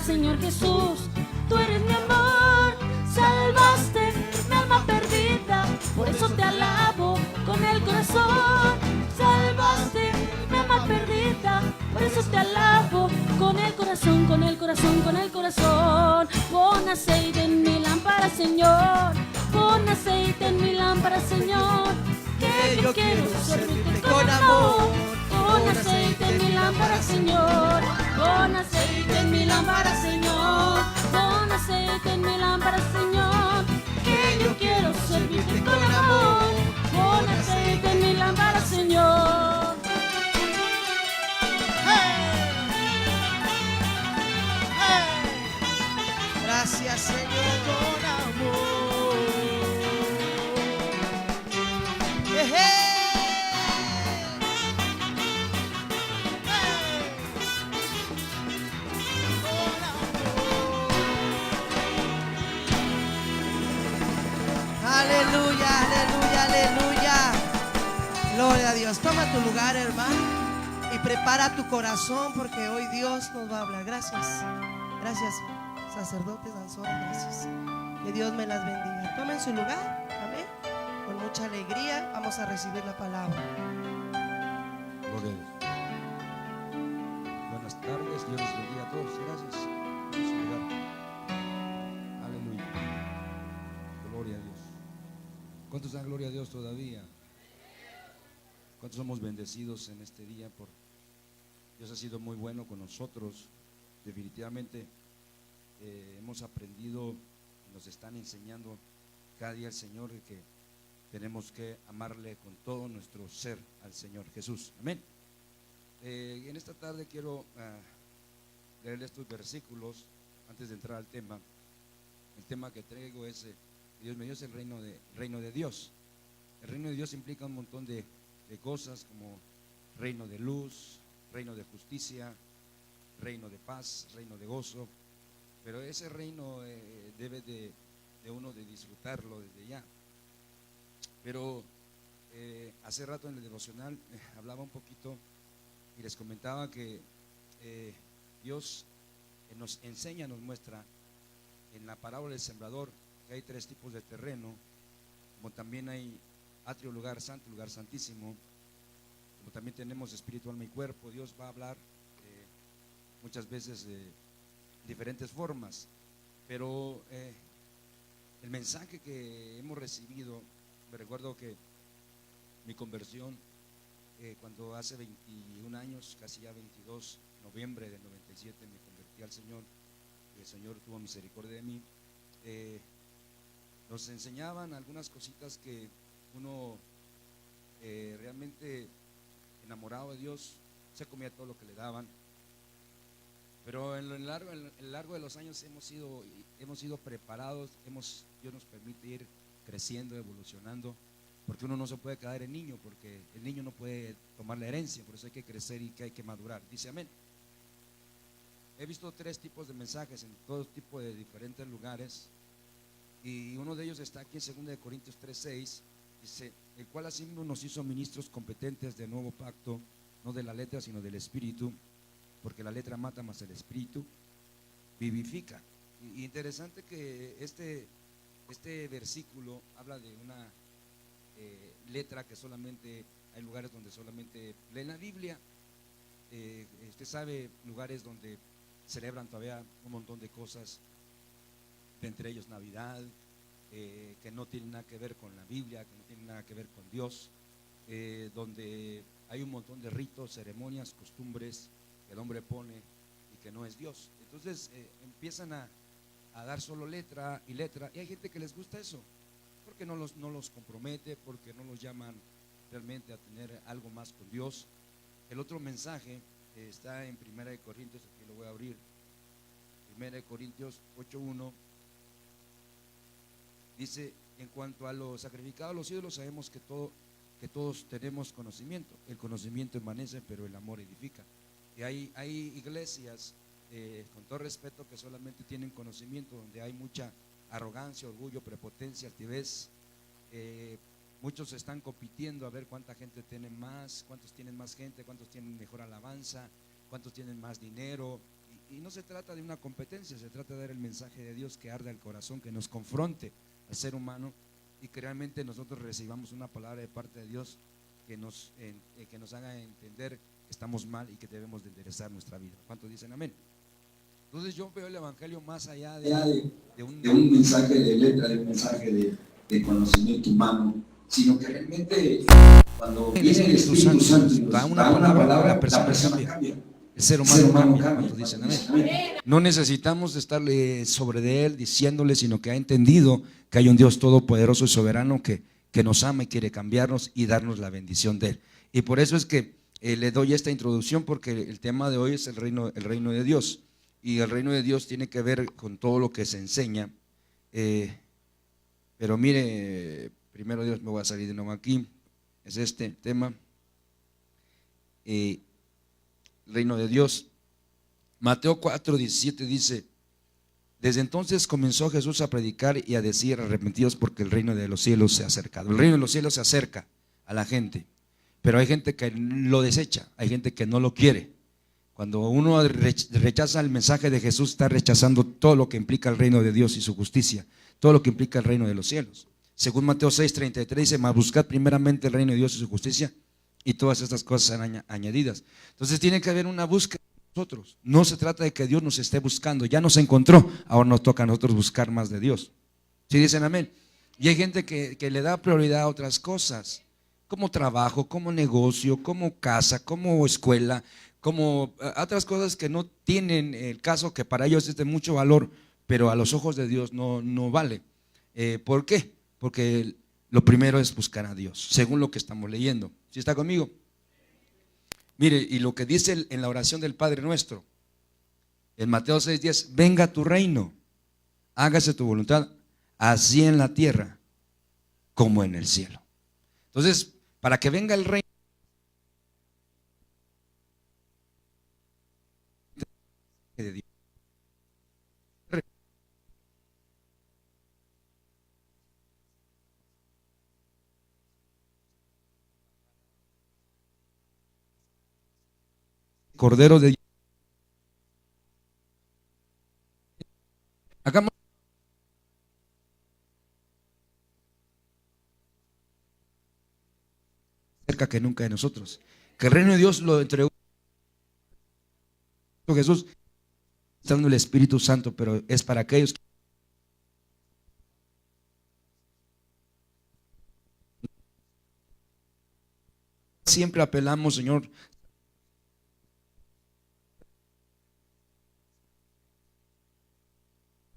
Señor Jesús. Tú eres mi amor, salvaste mi alma perdida, por eso te alabo con el corazón. Salvaste mi alma perdida, por eso te alabo con el corazón, con el corazón, con el corazón. Pon aceite en mi lámpara, Señor, pon aceite en mi lámpara, Señor, que yo quiero servirte con amor. Pon aceite en mi lámpara, Señor, pon aceite en mi lámpara, Señor, pon aceite en mi lámpara, Señor, que yo quiero servirte con amor. Pon aceite en mi lámpara, Señor. Gracias, Señor, con amor. Aleluya, aleluya, aleluya. Gloria a Dios. Toma tu lugar, hermano, y prepara tu corazón, porque hoy Dios nos va a hablar. Gracias. Gracias, sacerdotes, danzores, gracias. Que Dios me las bendiga. Tomen su lugar, amén. Con mucha alegría vamos a recibir la palabra. Gloria a Dios. Buenas tardes, Dios les bendiga a todos. Gracias. Tomen su lugar. Aleluya. Gloria a Dios. ¿Cuántos dan gloria a Dios todavía? ¿Cuántos somos bendecidos en este día? Por Dios ha sido muy bueno con nosotros. Definitivamente hemos aprendido, nos están enseñando cada día el Señor que tenemos que amarle con todo nuestro ser al Señor Jesús. Amén. En esta tarde quiero leer estos versículos antes de entrar al tema. El tema que traigo es Dios me dio el reino de Dios. El reino de Dios implica un montón de cosas, como reino de luz, reino de justicia, reino de paz, reino de gozo. Pero ese reino debe de uno de disfrutarlo desde ya. Pero hace rato en el devocional hablaba un poquito y les comentaba que Dios nos enseña, nos muestra en la parábola del sembrador que hay 3 tipos de terreno, como también hay atrio, lugar santo, lugar santísimo, como también tenemos espíritu, alma y cuerpo. Dios va a hablar muchas veces de diferentes formas, pero el mensaje que hemos recibido, me recuerdo que mi conversión, cuando hace 21 años, casi ya 22, noviembre del 97, me convertí al Señor, y el Señor tuvo misericordia de mí. Nos enseñaban algunas cositas que uno realmente enamorado de Dios se comía todo lo que le daban. Pero en el largo de los años hemos sido preparados, Dios nos permite ir creciendo, evolucionando, porque uno no se puede quedar en niño, porque el niño no puede tomar la herencia, por eso hay que crecer y que hay que madurar. Dice amén. He visto 3 tipos de mensajes en todo tipo de diferentes lugares, y uno de ellos está aquí en 2 Corintios 3:6, dice: el cual asimismo nos hizo ministros competentes del nuevo pacto, no de la letra sino del espíritu, porque la letra mata, mas el espíritu vivifica. Y interesante que este versículo habla de una letra que solamente hay lugares donde solamente leen la Biblia. Usted sabe, lugares donde celebran todavía un montón de cosas, entre ellos Navidad, que no tienen nada que ver con la Biblia, que no tienen nada que ver con Dios, donde hay un montón de ritos, ceremonias, costumbres que el hombre pone y que no es Dios. Entonces empiezan a dar solo letra, y hay gente que les gusta eso, porque no los compromete, porque no los llaman realmente a tener algo más con Dios. El otro mensaje está en 1 Corintios, aquí lo voy a abrir, 1 Corintios 8:1, dice: en cuanto a lo sacrificado a los ídolos, sabemos que todos tenemos conocimiento. El conocimiento envanece, pero el amor edifica. Y hay iglesias, con todo respeto, que solamente tienen conocimiento, donde hay mucha arrogancia, orgullo, prepotencia, altivez. Muchos están compitiendo a ver cuánta gente tiene más, cuántos tienen más gente, cuántos tienen mejor alabanza, cuántos tienen más dinero, Y no se trata de una competencia, se trata de dar el mensaje de Dios que arda el corazón, que nos confronte al ser humano y que realmente nosotros recibamos una palabra de parte de Dios que nos haga entender que estamos mal y que debemos de enderezar nuestra vida. ¿Cuántos dicen amén? Entonces yo veo el evangelio más allá de un mensaje de letra, de un mensaje de conocimiento humano, sino que realmente cuando viene el Espíritu Santo y nos da una palabra, la persona cambia. El ser humano cambia. ¿Cuántos dicen amén? No necesitamos estarle sobre de él diciéndole, sino que ha entendido que hay un Dios todopoderoso y soberano que nos ama y quiere cambiarnos y darnos la bendición de él. Y por eso es que le doy esta introducción, porque el tema de hoy es el reino de Dios. Y el reino de Dios tiene que ver con todo lo que se enseña. Pero mire, primero Dios, me voy a salir de nuevo aquí. Es este tema. El reino de Dios. Mateo 4:17 dice: desde entonces comenzó Jesús a predicar y a decir: arrepentidos porque el reino de los cielos se ha acercado. El reino de los cielos se acerca a la gente, pero hay gente que lo desecha, hay gente que no lo quiere. Cuando uno rechaza el mensaje de Jesús, está rechazando todo lo que implica el reino de Dios y su justicia, todo lo que implica el reino de los cielos. Según Mateo 6:33 dice: mas buscad primeramente el reino de Dios y su justicia, y todas estas cosas serán añadidas. Entonces tiene que haber una búsqueda de nosotros. No se trata de que Dios nos esté buscando, ya nos encontró, ahora nos toca a nosotros buscar más de Dios. ¿Sí dicen amén? Y hay gente que le da prioridad a otras cosas, como trabajo, como negocio, como casa, como escuela, como otras cosas que no tienen el caso, que para ellos es de mucho valor, pero a los ojos de Dios no vale. ¿Por qué? Porque lo primero es buscar a Dios, según lo que estamos leyendo. ¿Sí está conmigo? Mire, y lo que dice en la oración del Padre Nuestro, en Mateo 6:10: venga tu reino, hágase tu voluntad, así en la tierra como en el cielo. Entonces, para que venga el reino de Dios, Cordero de Dios, hagamos cerca que nunca de nosotros, que el reino de Dios lo entregó Jesús, dando el Espíritu Santo, pero es para aquellos que siempre apelamos, Señor,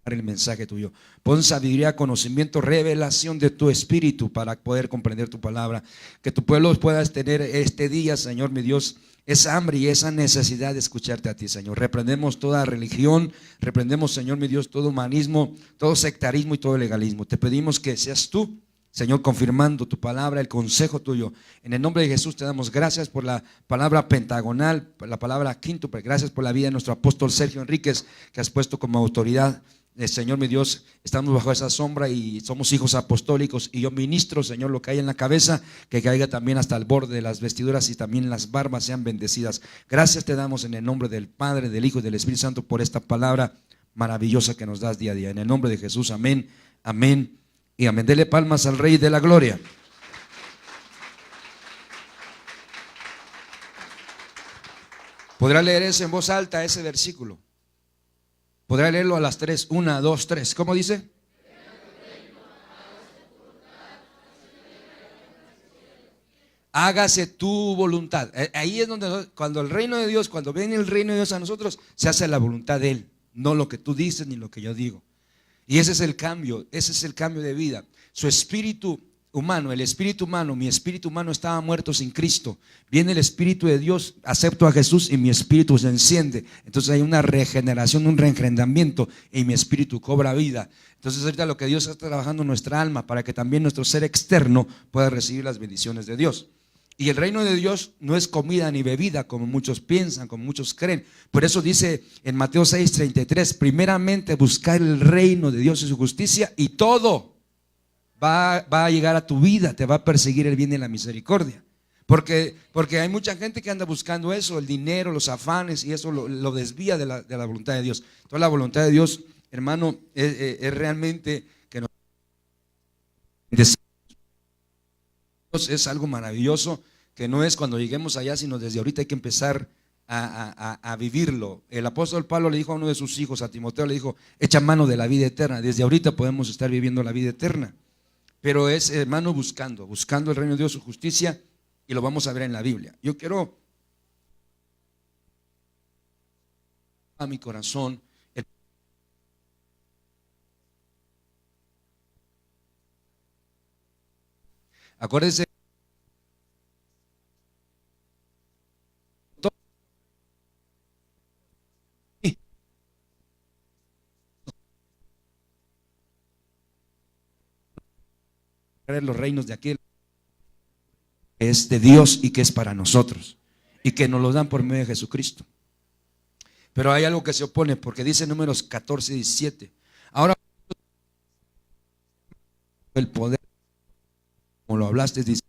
el mensaje tuyo. Pon sabiduría, conocimiento, revelación de tu espíritu para poder comprender tu palabra. Que tu pueblo pueda tener este día, Señor mi Dios, esa hambre y esa necesidad de escucharte a ti, Señor. Reprendemos toda religión, reprendemos, Señor mi Dios, todo humanismo, todo sectarismo y todo legalismo. Te pedimos que seas tú, Señor, confirmando tu palabra, el consejo tuyo. En el nombre de Jesús te damos gracias por la palabra pentagonal, por la palabra quíntuple. Gracias por la vida de nuestro apóstol Sergio Enríquez, que has puesto como autoridad. Señor mi Dios, estamos bajo esa sombra y somos hijos apostólicos, y yo ministro, Señor, lo que hay en la cabeza, que caiga también hasta el borde de las vestiduras y también las barbas sean bendecidas. Gracias te damos en el nombre del Padre, del Hijo y del Espíritu Santo por esta palabra maravillosa que nos das día a día. En el nombre de Jesús, amén, amén y amén. Dele palmas al Rey de la Gloria. ¿Podrá leer eso en voz alta, ese versículo? ¿Podrá leerlo a las 3? 1, 2, 3. ¿Cómo dice? Hágase tu voluntad. Ahí es donde cuando el reino de Dios, cuando viene el reino de Dios a nosotros, se hace la voluntad de Él, no lo que tú dices ni lo que yo digo. Y ese es el cambio de vida. Su espíritu humano, el espíritu humano, mi espíritu humano estaba muerto sin Cristo. Viene el Espíritu de Dios, acepto a Jesús y mi espíritu se enciende. Entonces hay una regeneración, un reengendamiento y mi espíritu cobra vida. Entonces ahorita lo que Dios está trabajando en nuestra alma para que también nuestro ser externo pueda recibir las bendiciones de Dios. Y el reino de Dios no es comida ni bebida como muchos piensan, como muchos creen. Por eso dice en Mateo 6:33: primeramente buscar el reino de Dios y su justicia, y todo va a llegar a tu vida, te va a perseguir el bien y la misericordia. Porque hay mucha gente que anda buscando eso, el dinero, los afanes, y eso lo desvía de la voluntad de Dios. Toda la voluntad de Dios, hermano, es realmente que nos es algo maravilloso, que no es cuando lleguemos allá, sino desde ahorita hay que empezar a vivirlo. El apóstol Pablo le dijo a uno de sus hijos, a Timoteo, le dijo: echa mano de la vida eterna. Desde ahorita podemos estar viviendo la vida eterna, pero es, hermano, buscando el reino de Dios, su justicia, y lo vamos a ver en la Biblia. Yo quiero a mi corazón acuérdese los reinos de aquel que es de Dios y que es para nosotros y que nos lo dan por medio de Jesucristo. Pero hay algo que se opone, porque dice Números 14, 17: ahora el poder, como lo hablaste, dice,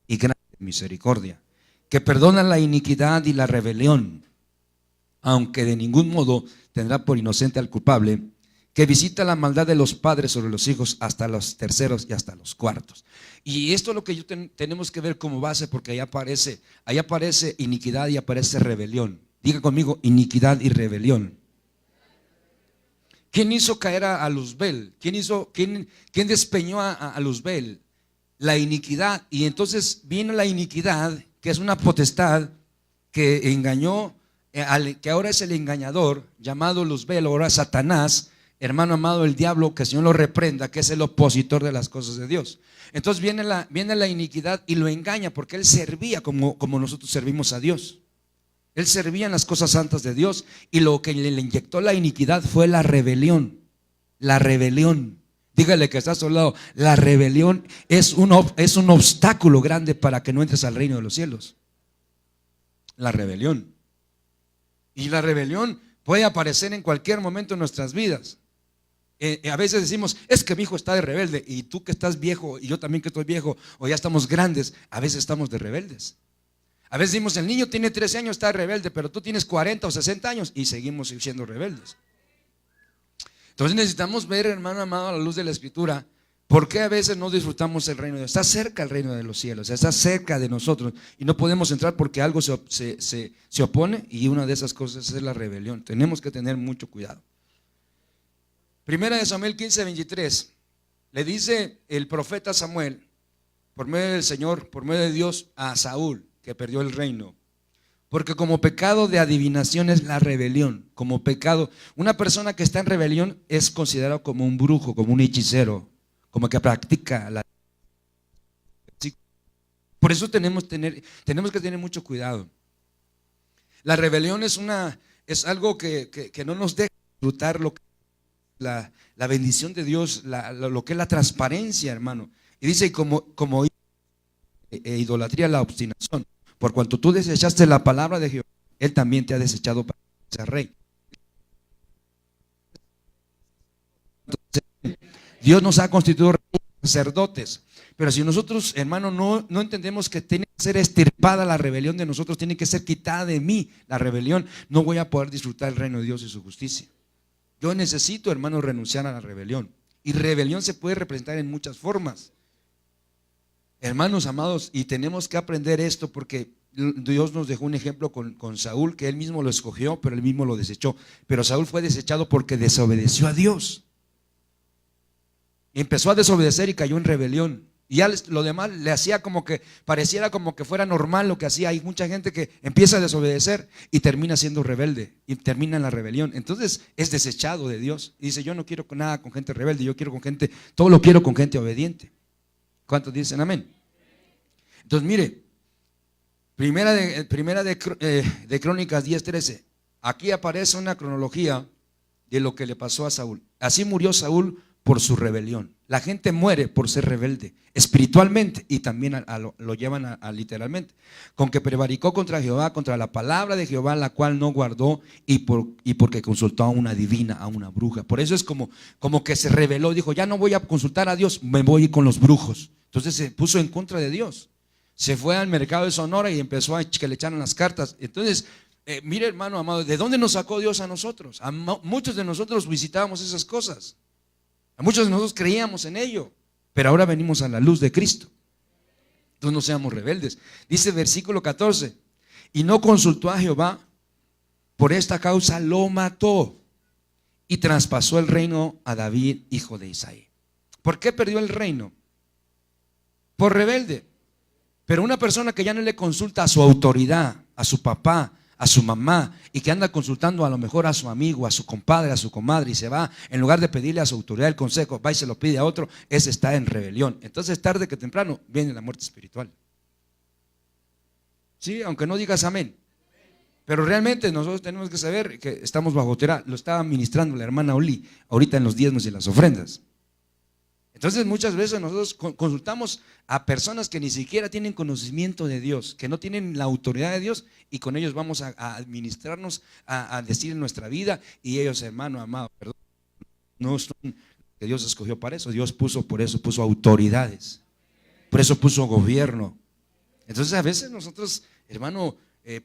y grande misericordia, que perdona la iniquidad y la rebelión, aunque de ningún modo tendrá por inocente al culpable, que visita la maldad de los padres sobre los hijos hasta los terceros y hasta los cuartos. Y esto es lo que tenemos que ver como base, porque ahí aparece iniquidad y aparece rebelión. Diga conmigo: iniquidad y rebelión. ¿Quién hizo caer a Luzbel? ¿Quién despeñó a Luzbel? La iniquidad. Y entonces vino la iniquidad, que es una potestad que engañó, que ahora es el engañador, llamado Luzbel, ahora Satanás. Hermano amado, el diablo, que el Señor lo reprenda, que es el opositor de las cosas de Dios. Entonces viene la iniquidad y lo engaña, porque él servía como nosotros servimos a Dios. Él servía en las cosas santas de Dios, y lo que le inyectó la iniquidad fue la rebelión. La rebelión. Dígale que está a su lado: la rebelión es un obstáculo grande para que no entres al reino de los cielos. La rebelión. Y la rebelión puede aparecer en cualquier momento en nuestras vidas. A veces decimos: es que mi hijo está de rebelde, y tú que estás viejo, y yo también que estoy viejo, o ya estamos grandes, a veces estamos de rebeldes. A veces decimos: el niño tiene 13 años, está de rebelde, pero tú tienes 40 o 60 años y seguimos siendo rebeldes. Entonces necesitamos ver, hermano amado, a la luz de la Escritura, por qué a veces no disfrutamos el reino de Dios. Está cerca el reino de los cielos, está cerca de nosotros, y no podemos entrar porque algo se opone, y una de esas cosas es la rebelión. Tenemos que tener mucho cuidado. Primera de Samuel 15, 23, le dice el profeta Samuel, por medio del Señor, por medio de Dios, a Saúl, que perdió el reino: porque como pecado de adivinación es la rebelión. Como pecado, una persona que está en rebelión es considerado como un brujo, como un hechicero, como que practica la. Por eso tenemos que tener mucho cuidado. La rebelión es algo que no nos deja disfrutar la bendición de Dios, lo que es la transparencia, hermano. Y dice: como idolatría, la obstinación. Por cuanto tú desechaste la palabra de Jehová, Él también te ha desechado para ser rey. Entonces, Dios nos ha constituido sacerdotes. Pero si nosotros, hermano, no entendemos que tiene que ser extirpada la rebelión de nosotros, tiene que ser quitada de mí la rebelión, no voy a poder disfrutar el reino de Dios y su justicia. Yo necesito, hermano, renunciar a la rebelión. Y rebelión se puede representar en muchas formas, hermanos amados, y tenemos que aprender esto, porque Dios nos dejó un ejemplo con Saúl, que él mismo lo escogió, pero él mismo lo desechó. Pero Saúl fue desechado porque desobedeció a Dios. Empezó a desobedecer y cayó en rebelión. Y ya lo demás le hacía como que pareciera como que fuera normal lo que hacía. Hay mucha gente que empieza a desobedecer y termina siendo rebelde y termina en la rebelión. Entonces es desechado de Dios. Y dice: yo no quiero nada con gente rebelde, yo quiero todo lo quiero con gente obediente. ¿Cuántos dicen amén? Entonces mire, primera de Crónicas 10:13. Aquí aparece una cronología de lo que le pasó a Saúl. Así murió Saúl por su rebelión. La gente muere por ser rebelde espiritualmente, y también lo llevan literalmente, con que prevaricó contra Jehová, contra la palabra de Jehová, la cual no guardó, y porque consultó a una divina, a una bruja. Por eso es como que se rebeló, dijo: ya no voy a consultar a Dios, me voy con los brujos. Entonces se puso en contra de Dios. Se fue al mercado de Sonora y empezó a que le echaran las cartas. Entonces, mire, hermano amado, ¿de dónde nos sacó Dios a nosotros? Muchos de nosotros visitábamos esas cosas. A muchos de nosotros creíamos en ello. Pero ahora venimos a la luz de Cristo. Entonces no seamos rebeldes. Dice versículo 14: y no consultó a Jehová, por esta causa lo mató y traspasó el reino a David, hijo de Isaí. ¿Por qué perdió el reino? Por rebelde. Pero una persona que ya no le consulta a su autoridad, a su papá, a su mamá, y que anda consultando a lo mejor a su amigo, a su compadre, a su comadre, y se va, en lugar de pedirle a su autoridad el consejo, va y se lo pide a otro, ese está en rebelión. Entonces tarde que temprano viene la muerte espiritual. Sí, aunque no digas amén. Pero realmente nosotros tenemos que saber que estamos bajo autoridad. Lo estaba ministrando la hermana Oli ahorita en los diezmos y las ofrendas. Entonces muchas veces nosotros consultamos a personas que ni siquiera tienen conocimiento de Dios, que no tienen la autoridad de Dios, y con ellos vamos a administrarnos, a decir nuestra vida, y ellos, hermano amado, perdón, no son que Dios escogió para eso. Dios por eso puso autoridades, por eso puso gobierno. Entonces a veces nosotros, hermano,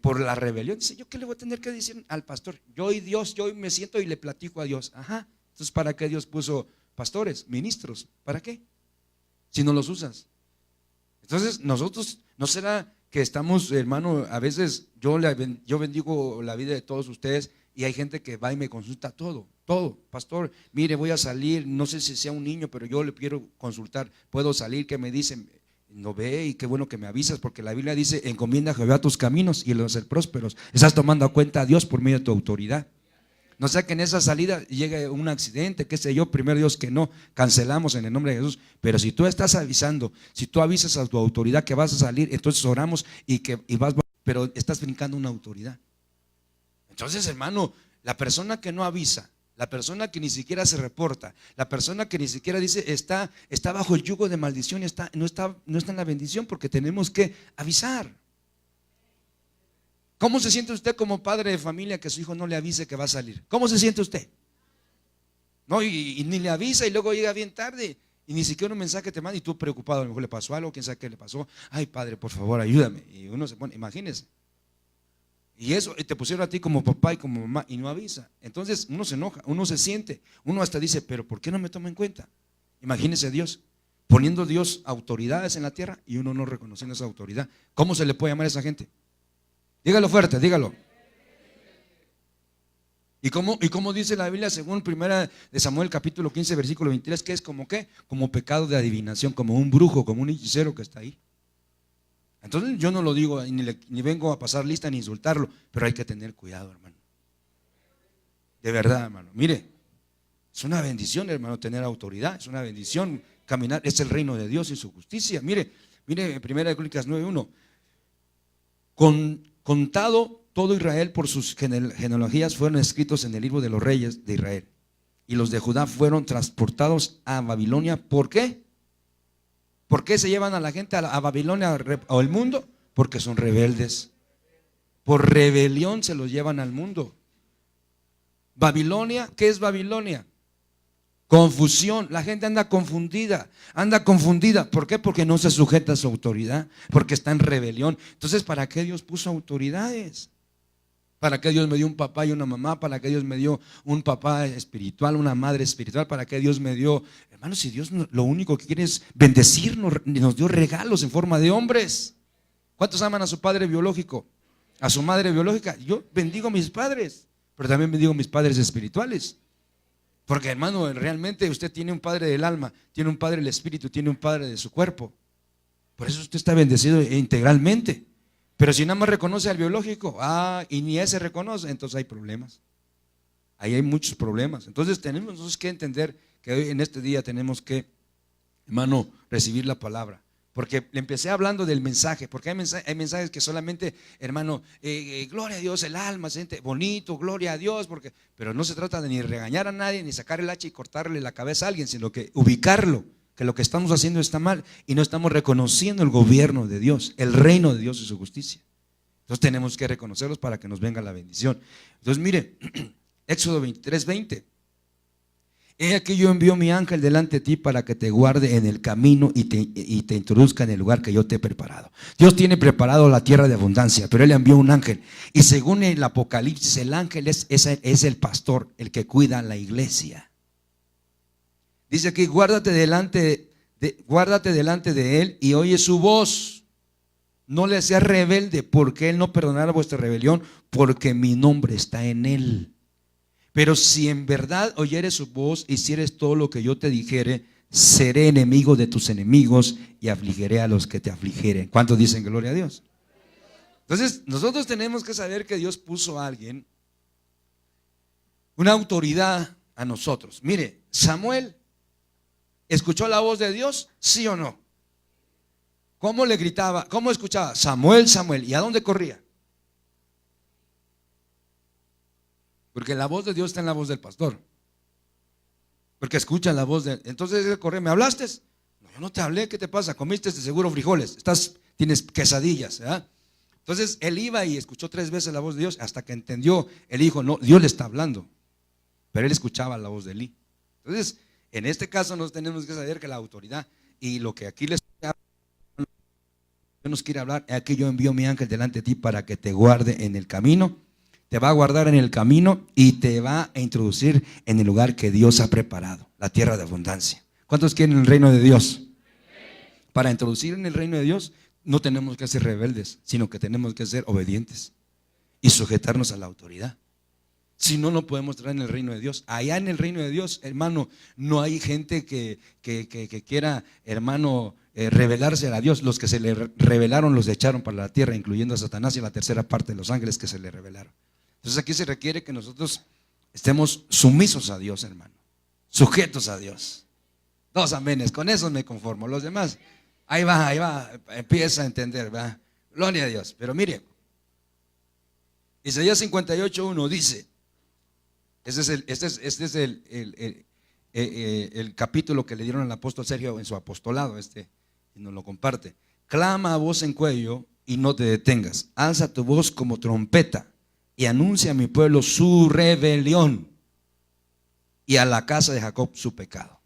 por la rebelión, dice, ¿yo qué le voy a tener que decir al pastor? Yo y Dios, yo me siento y le platico a Dios. Ajá, entonces ¿para qué Dios puso pastores, ministros? ¿Para qué? Si no los usas. Entonces nosotros, ¿no será que estamos, hermano, a veces yo bendigo la vida de todos ustedes y hay gente que va y me consulta todo, pastor, mire, voy a salir, no sé si sea un niño, pero yo le quiero consultar, puedo salir, ¿qué me dicen? No ve, y qué bueno que me avisas, porque la Biblia dice, encomienda a Jehová tus caminos y los hacer prósperos. Estás tomando a cuenta a Dios por medio de tu autoridad. No sea que en esa salida llegue un accidente, qué sé yo, primero Dios que no, cancelamos en el nombre de Jesús. Pero si tú estás avisando, si tú avisas a tu autoridad que vas a salir, entonces oramos y vas, pero estás brincando una autoridad. Entonces, hermano, la persona que no avisa, la persona que ni siquiera se reporta, la persona que ni siquiera dice está bajo el yugo de maldición, no está en la bendición, porque tenemos que avisar. ¿Cómo se siente usted como padre de familia que su hijo no le avise que va a salir? ¿Cómo se siente usted? No, y ni le avisa y luego llega bien tarde y ni siquiera un mensaje te manda y tú preocupado, a lo mejor le pasó algo, quién sabe qué le pasó. Ay, padre, por favor, ayúdame. Y uno se pone, imagínese. Y eso te pusieron a ti como papá y como mamá y no avisa. Entonces uno se enoja, uno se siente, uno hasta dice, pero ¿por qué no me toma en cuenta? Imagínese Dios, poniendo Dios autoridades en la tierra y uno no reconociendo esa autoridad. ¿Cómo se le puede llamar a esa gente? Dígalo fuerte, dígalo. ¿Y cómo dice la Biblia según 1 de Samuel capítulo 15 versículo 23? Que es como ¿qué? Como pecado de adivinación, como un brujo, como un hechicero que está ahí. Entonces yo no lo digo ni vengo a pasar lista ni insultarlo, pero hay que tener cuidado, hermano. De verdad, hermano. Mire, es una bendición, hermano, tener autoridad. Es una bendición caminar, es el reino de Dios y su justicia. Mire, 1 Crónicas 9:1. Contado todo Israel por sus genealogías fueron escritos en el libro de los reyes de Israel. Y los de Judá fueron transportados a Babilonia. ¿Por qué? ¿Por qué se llevan a la gente a Babilonia o al mundo? Porque son rebeldes. Por rebelión se los llevan al mundo. Babilonia, ¿qué es Babilonia? Confusión, la gente anda confundida. ¿Por qué? Porque no se sujeta a su autoridad, porque está en rebelión. Entonces, ¿para qué Dios puso autoridades? ¿Para qué Dios me dio un papá y una mamá? ¿Para qué Dios me dio un papá espiritual, una madre espiritual? ¿Para qué Dios me dio? Hermanos, si Dios lo único que quiere es bendecirnos, nos dio regalos en forma de hombres. ¿Cuántos aman a su padre biológico? A su madre biológica. Yo bendigo a mis padres, pero también bendigo a mis padres espirituales. Porque, hermano, realmente usted tiene un padre del alma, tiene un padre del espíritu, tiene un padre de su cuerpo. Por eso usted está bendecido integralmente. Pero si nada más reconoce al biológico, y ni ese reconoce, entonces hay problemas. Ahí hay muchos problemas. Entonces tenemos nosotros que entender que hoy en este día tenemos que, hermano, recibir la palabra. Porque le empecé hablando del mensaje, porque hay mensajes que solamente, hermano, gloria a Dios, el alma se siente bonito, gloria a Dios, pero no se trata de ni regañar a nadie, ni sacar el hacha y cortarle la cabeza a alguien, sino que ubicarlo, que lo que estamos haciendo está mal y no estamos reconociendo el gobierno de Dios, el reino de Dios y su justicia. Entonces tenemos que reconocerlos para que nos venga la bendición. Entonces mire, Éxodo 23:20. He aquí yo envío mi ángel delante de ti para que te guarde en el camino y te introduzca en el lugar que yo te he preparado. Dios tiene preparado la tierra de abundancia, pero Él envió un ángel. Y según el Apocalipsis, el ángel es el pastor, el que cuida la iglesia. Dice aquí, guárdate delante de Él y oye su voz. No le seas rebelde, porque Él no perdonará vuestra rebelión, porque mi nombre está en Él. Pero si en verdad oyeres su voz, hicieres todo lo que yo te dijere, seré enemigo de tus enemigos y afligiré a los que te afligieren. ¿Cuántos dicen gloria a Dios? Entonces nosotros tenemos que saber que Dios puso a alguien, una autoridad a nosotros. Mire, Samuel ¿escuchó la voz de Dios? ¿Sí o no? ¿Cómo le gritaba? ¿Cómo escuchaba? Samuel, Samuel. ¿Y a dónde corría? Porque la voz de Dios está en la voz del pastor. Porque escucha la voz de él. Entonces él corre, ¿me hablaste? No, yo no te hablé, ¿qué te pasa? Comiste de seguro frijoles, tienes quesadillas, ¿verdad? Entonces él iba y escuchó 3 veces la voz de Dios hasta que entendió. Él dijo, no, Dios le está hablando. Pero él escuchaba la voz de Elí. Entonces, en este caso nos tenemos que saber que la autoridad y lo que aquí les nos quiere hablar, aquí yo envío mi ángel delante de ti para que te guarde en el camino. Te va a guardar en el camino y te va a introducir en el lugar que Dios ha preparado, la tierra de abundancia. ¿Cuántos quieren el reino de Dios? Para introducir en el reino de Dios no tenemos que ser rebeldes, sino que tenemos que ser obedientes y sujetarnos a la autoridad. Si no, no podemos entrar en el reino de Dios. Allá en el reino de Dios, hermano, no hay gente que quiera, hermano, revelarse a Dios. Los que se le revelaron los echaron para la tierra, incluyendo a Satanás y la tercera parte de los ángeles que se le revelaron. Entonces aquí se requiere que nosotros estemos sumisos a Dios, hermano, sujetos a Dios. 2 amenes, con eso me conformo. Los demás, ahí va, empieza a entender, ¿va? Gloria a Dios. Pero mire, Isaías 58:1 dice, este es el capítulo que le dieron al apóstol Sergio en su apostolado, y nos lo comparte. Clama a voz en cuello y no te detengas. Alza tu voz como trompeta y anuncia a mi pueblo su rebelión y a la casa de Jacob su pecado.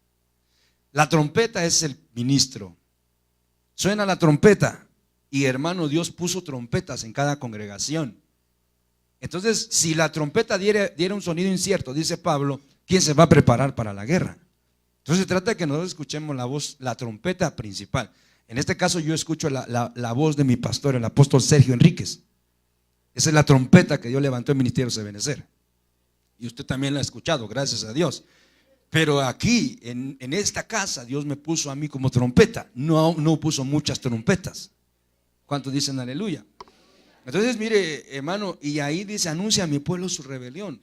La trompeta es el ministro. Suena la trompeta y, hermano, Dios puso trompetas en cada congregación. Entonces, si la trompeta diera un sonido incierto, dice Pablo, ¿quién se va a preparar para la guerra? Entonces se trata de que nosotros escuchemos la voz, la trompeta principal. En este caso yo escucho la voz de mi pastor, el apóstol Sergio Enríquez. Esa es la trompeta que Dios levantó en Ministerios de Benecer. Y usted también la ha escuchado, gracias a Dios. Pero aquí, en esta casa, Dios me puso a mí como trompeta. No puso muchas trompetas. ¿Cuántos dicen aleluya? Entonces mire, hermano, y ahí dice, anuncia a mi pueblo su rebelión.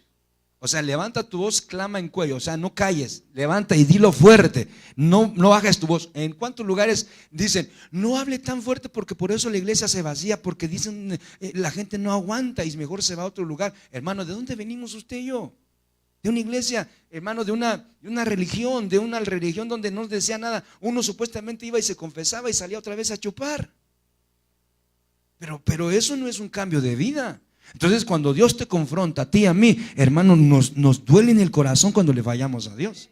O sea, levanta tu voz, clama en cuello. O sea, no calles, levanta y dilo fuerte. No bajes tu voz. En cuántos lugares dicen, no hable tan fuerte porque por eso la iglesia se vacía, porque dicen, la gente no aguanta y mejor se va a otro lugar. Hermano, ¿de dónde venimos usted y yo? De una iglesia, hermano, de una religión donde no decía nada. Uno supuestamente iba y se confesaba y salía otra vez a chupar. Pero eso no es un cambio de vida. Entonces cuando Dios te confronta a ti y a mí, hermano, nos duele en el corazón cuando le fallamos a Dios.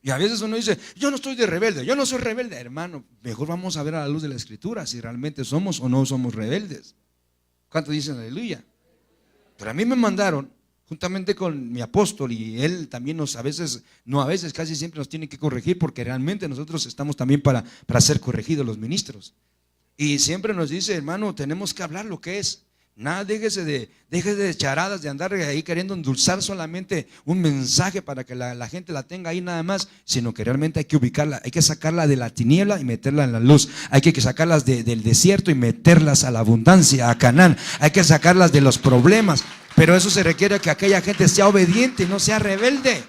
Y a veces uno dice, yo no estoy de rebelde, yo no soy rebelde. Hermano, mejor vamos a ver a la luz de la Escritura si realmente somos o no somos rebeldes. ¿Cuántos dicen aleluya? Pero a mí me mandaron juntamente con mi apóstol, y él también casi siempre nos tiene que corregir, porque realmente nosotros estamos también para ser corregidos los ministros. Y siempre nos dice, hermano, tenemos que hablar lo que es. Nada, déjese de charadas, de andar ahí queriendo endulzar solamente un mensaje para que la gente la tenga ahí nada más, sino que realmente hay que ubicarla, hay que sacarla de la tiniebla y meterla en la luz. Hay que sacarlas del desierto y meterlas a la abundancia, a Canaán. Hay que sacarlas de los problemas, pero eso se requiere que aquella gente sea obediente y no sea rebelde.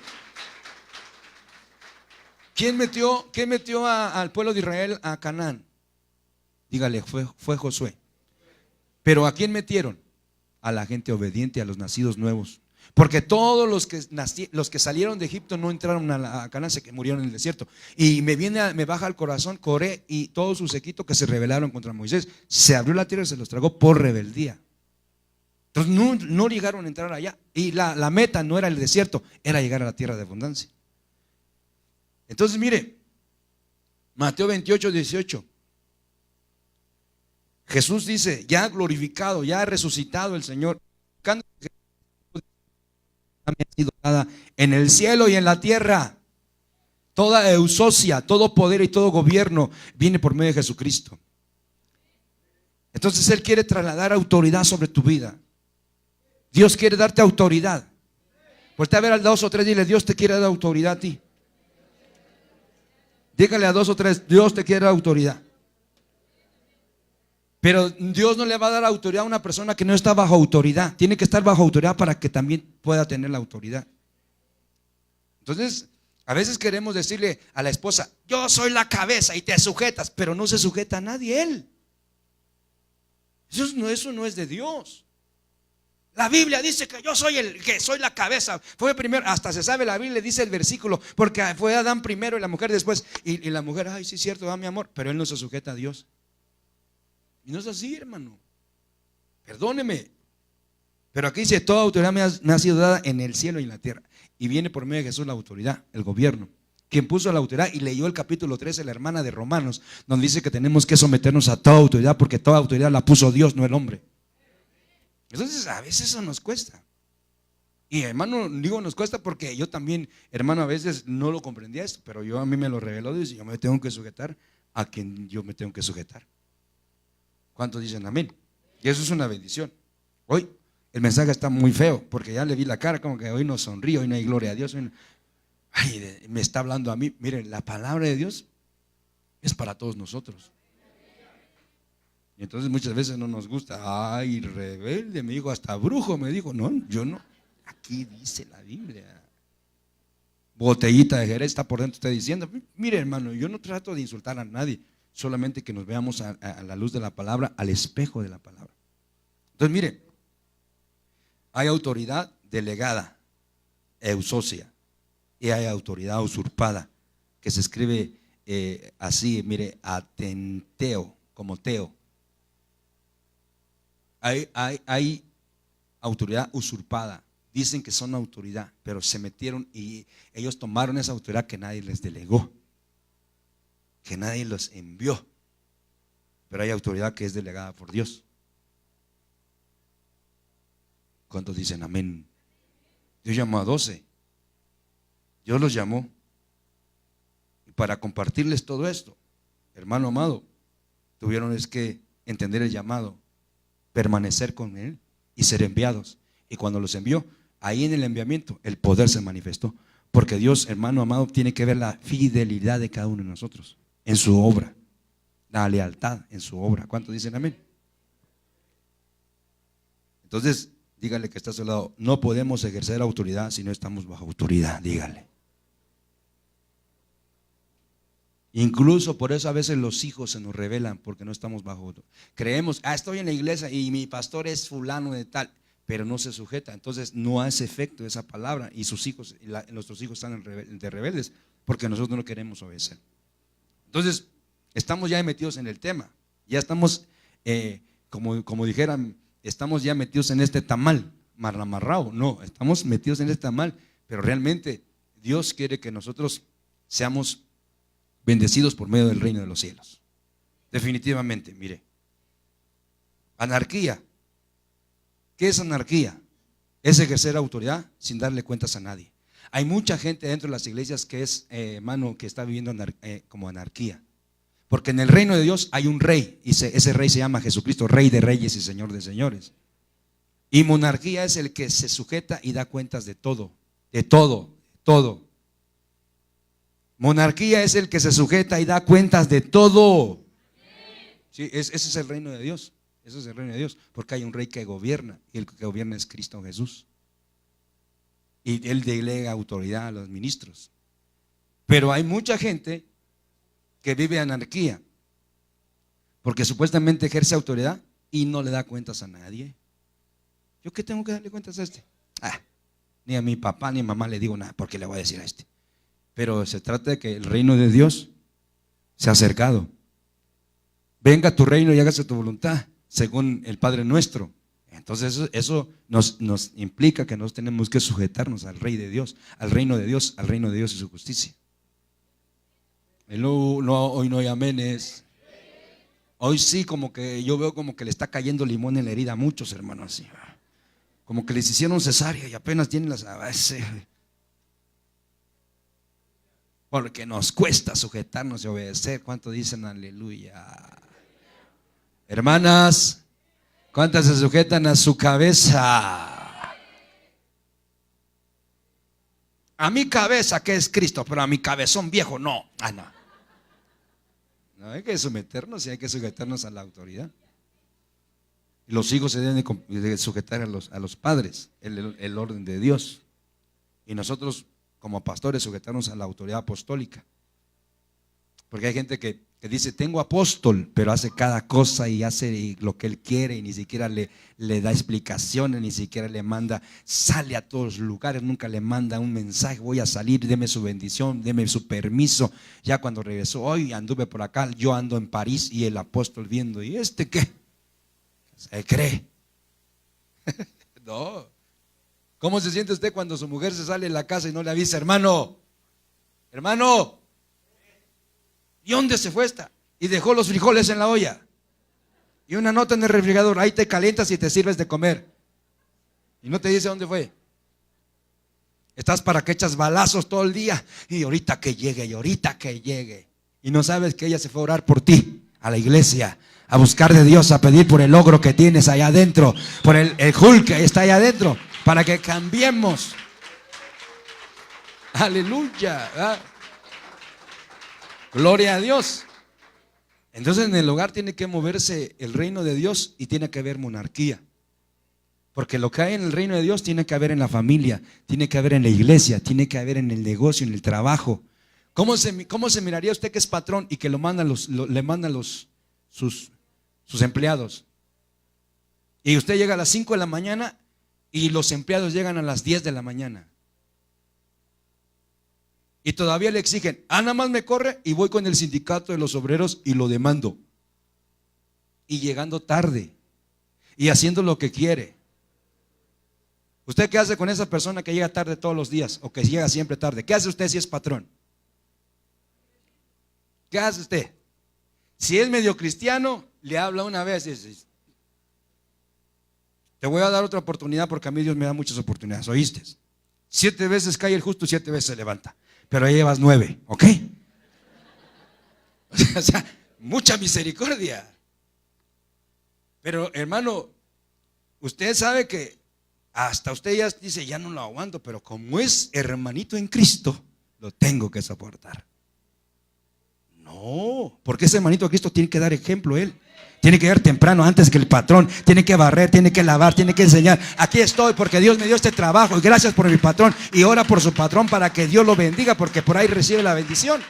¿Quién metió al pueblo de Israel a Canaán? Dígale, fue Josué. Pero ¿a quién metieron? A la gente obediente, a los nacidos nuevos. Porque todos los que salieron de Egipto no entraron a Canaán, se murieron en el desierto. Y me baja al corazón Coré y todo su séquito que se rebelaron contra Moisés. Se abrió la tierra y se los tragó por rebeldía. Entonces no llegaron a entrar allá. Y la meta no era el desierto, era llegar a la tierra de abundancia. Entonces mire, Mateo 28, 18. Jesús dice, ya glorificado, ya resucitado el Señor, ha sido dada en el cielo y en la tierra. Toda eusocia, todo poder y todo gobierno viene por medio de Jesucristo. Entonces Él quiere trasladar autoridad sobre tu vida. Dios quiere darte autoridad. Vuelve a ver al 2 o 3 y dile, Dios te quiere dar autoridad a ti. Dígale a 2 o 3, Dios te quiere dar autoridad. Pero Dios no le va a dar autoridad a una persona que no está bajo autoridad. Tiene que estar bajo autoridad para que también pueda tener la autoridad. Entonces, a veces queremos decirle a la esposa, yo soy la cabeza y te sujetas, pero no se sujeta a nadie él. Eso no es de Dios. La Biblia dice que yo soy soy la cabeza. Fue primero, hasta se sabe la Biblia, dice el versículo, porque fue Adán primero y la mujer después. Y la mujer, ay, sí es cierto, mi amor, pero él no se sujeta a Dios. Y no es así, hermano. Perdóneme. Pero aquí dice, toda autoridad me ha sido dada en el cielo y en la tierra. Y viene por medio de Jesús la autoridad, el gobierno. Quien puso la autoridad, y leyó el capítulo 13, la hermana de Romanos, donde dice que tenemos que someternos a toda autoridad, porque toda autoridad la puso Dios, no el hombre. Entonces a veces eso nos cuesta. Y hermano, digo nos cuesta porque yo también, hermano, a veces no lo comprendía esto, pero a mí me lo reveló Dios y yo me tengo que sujetar a quien yo me tengo que sujetar. ¿Cuántos dicen amén? Y eso es una bendición. Hoy el mensaje está muy feo porque ya le vi la cara como que hoy no sonríe, hoy no hay gloria a Dios. Ay, me está hablando a mí. Miren, la palabra de Dios es para todos nosotros. Y entonces muchas veces no nos gusta. Ay, rebelde, me dijo, hasta brujo me dijo. No, yo no. Aquí dice la Biblia. Botellita de Jerez está por dentro, está diciendo. Mire, hermano, yo no trato de insultar a nadie. Solamente que nos veamos a la luz de la palabra, al espejo de la palabra. Entonces, mire, hay autoridad delegada, eusocia, y hay autoridad usurpada, que se escribe así, mire, atenteo, como teo. Hay autoridad usurpada. Dicen que son autoridad, pero se metieron y ellos tomaron esa autoridad que nadie les delegó, que nadie los envió. Pero hay autoridad que es delegada por Dios. ¿Cuántos dicen amén? Dios llamó a 12. Dios los llamó. Y para compartirles todo esto, hermano amado, tuvieron que entender el llamado, permanecer con Él y ser enviados. Y cuando los envió, ahí en el enviamiento, el poder se manifestó. Porque Dios, hermano amado, tiene que ver la fidelidad de cada uno de nosotros en su obra, la lealtad en su obra. ¿Cuántos dicen amén? Entonces, dígale que está a su lado, no podemos ejercer autoridad si no estamos bajo autoridad, dígale. Incluso por eso a veces los hijos se nos rebelan porque no estamos bajo autoridad. Creemos, estoy en la iglesia y mi pastor es fulano de tal, pero no se sujeta, entonces no hace efecto esa palabra y sus hijos, nuestros hijos están de rebeldes porque nosotros no queremos obedecer. Entonces, estamos ya metidos en el tema, ya estamos, como dijeran, estamos ya metidos en este tamal, amarrado. No, estamos metidos en este tamal, pero realmente Dios quiere que nosotros seamos bendecidos por medio del reino de los cielos. Definitivamente, mire. Anarquía. ¿Qué es anarquía? Es ejercer autoridad sin darle cuentas a nadie. Hay mucha gente dentro de las iglesias que es, hermano, que está viviendo como anarquía. Porque en el reino de Dios hay un rey, y ese rey se llama Jesucristo, Rey de reyes y Señor de señores. Y monarquía es el que se sujeta y da cuentas de todo, de todo, de todo. Monarquía es el que se sujeta y da cuentas de todo. Sí, ese es el reino de Dios. Ese es el reino de Dios, porque hay un rey que gobierna, y el que gobierna es Cristo Jesús. Y Él delega autoridad a los ministros. Pero hay mucha gente que vive anarquía, porque supuestamente ejerce autoridad y no le da cuentas a nadie. ¿Yo qué tengo que darle cuentas a este? Ni a mi papá ni a mi mamá le digo nada, porque le voy a decir a este. Pero se trata de que el reino de Dios se ha acercado. Venga tu reino y hágase tu voluntad, según el Padre nuestro. Entonces eso nos implica que nos tenemos que sujetarnos al Rey de Dios, al reino de Dios, al reino de Dios y su justicia. Hoy no hay amenes. Hoy sí, como que yo veo como que le está cayendo limón en la herida a muchos hermanos, así. Como que les hicieron cesárea y apenas tienen las bases. Porque nos cuesta sujetarnos y obedecer. ¿Cuántos dicen aleluya? Hermanas, ¿cuántas se sujetan a su cabeza? A mi cabeza, que es Cristo, pero a mi cabezón viejo no. No. No hay que someternos y hay que sujetarnos a la autoridad. Y los hijos se deben de sujetar a los padres, el orden de Dios. Y nosotros como pastores sujetarnos a la autoridad apostólica. Porque hay gente que dice, tengo apóstol, pero hace cada cosa y hace lo que él quiere y ni siquiera le da explicaciones, ni siquiera le manda, sale a todos los lugares, nunca le manda un mensaje, voy a salir, deme su bendición, deme su permiso. Ya cuando regresó, hoy anduve por acá, yo ando en París y el apóstol viendo, ¿y este qué? Se cree. No. ¿Cómo se siente usted cuando su mujer se sale de la casa y no le avisa, hermano? Hermano, ¿y dónde se fue esta? Y dejó los frijoles en la olla y una nota en el refrigerador, ahí te calientas y te sirves de comer. Y no te dice dónde fue. Estás para que echas balazos todo el día y ahorita que llegue, y ahorita que llegue. Y no sabes que ella se fue a orar por ti, a la iglesia, a buscar de Dios, a pedir por el logro que tienes allá adentro, por el Hulk que está allá adentro, para que cambiemos. Aleluya, ¿verdad? Gloria a Dios. Entonces en el hogar tiene que moverse el reino de Dios y tiene que haber monarquía. Porque lo que hay en el reino de Dios tiene que haber en la familia, tiene que haber en la iglesia, tiene que haber en el negocio, en el trabajo. ¿Cómo se miraría usted que es patrón y que le mandan sus empleados? Y usted llega a las 5 de la mañana y los empleados llegan a las 10 de la mañana. Y todavía le exigen, nada más me corre y voy con el sindicato de los obreros y lo demando. Y llegando tarde y haciendo lo que quiere. ¿Usted qué hace con esa persona que llega tarde todos los días o que llega siempre tarde? ¿Qué hace usted si es patrón? ¿Qué hace usted? Si es medio cristiano, le habla una vez y dice, te voy a dar otra oportunidad porque a mí Dios me da muchas oportunidades, ¿oíste? 7 veces cae el justo y 7 veces se levanta. Pero ahí llevas 9, ¿ok? O sea, mucha misericordia. Pero hermano, usted sabe que hasta usted ya dice, ya no lo aguanto, pero como es hermanito en Cristo, lo tengo que soportar. No, porque ese hermanito en Cristo tiene que dar ejemplo él. Tiene que llegar temprano antes que el patrón. Tiene que barrer, tiene que lavar, tiene que enseñar. Aquí estoy porque Dios me dio este trabajo y gracias por mi patrón. Y ora por su patrón para que Dios lo bendiga, porque por ahí recibe la bendición.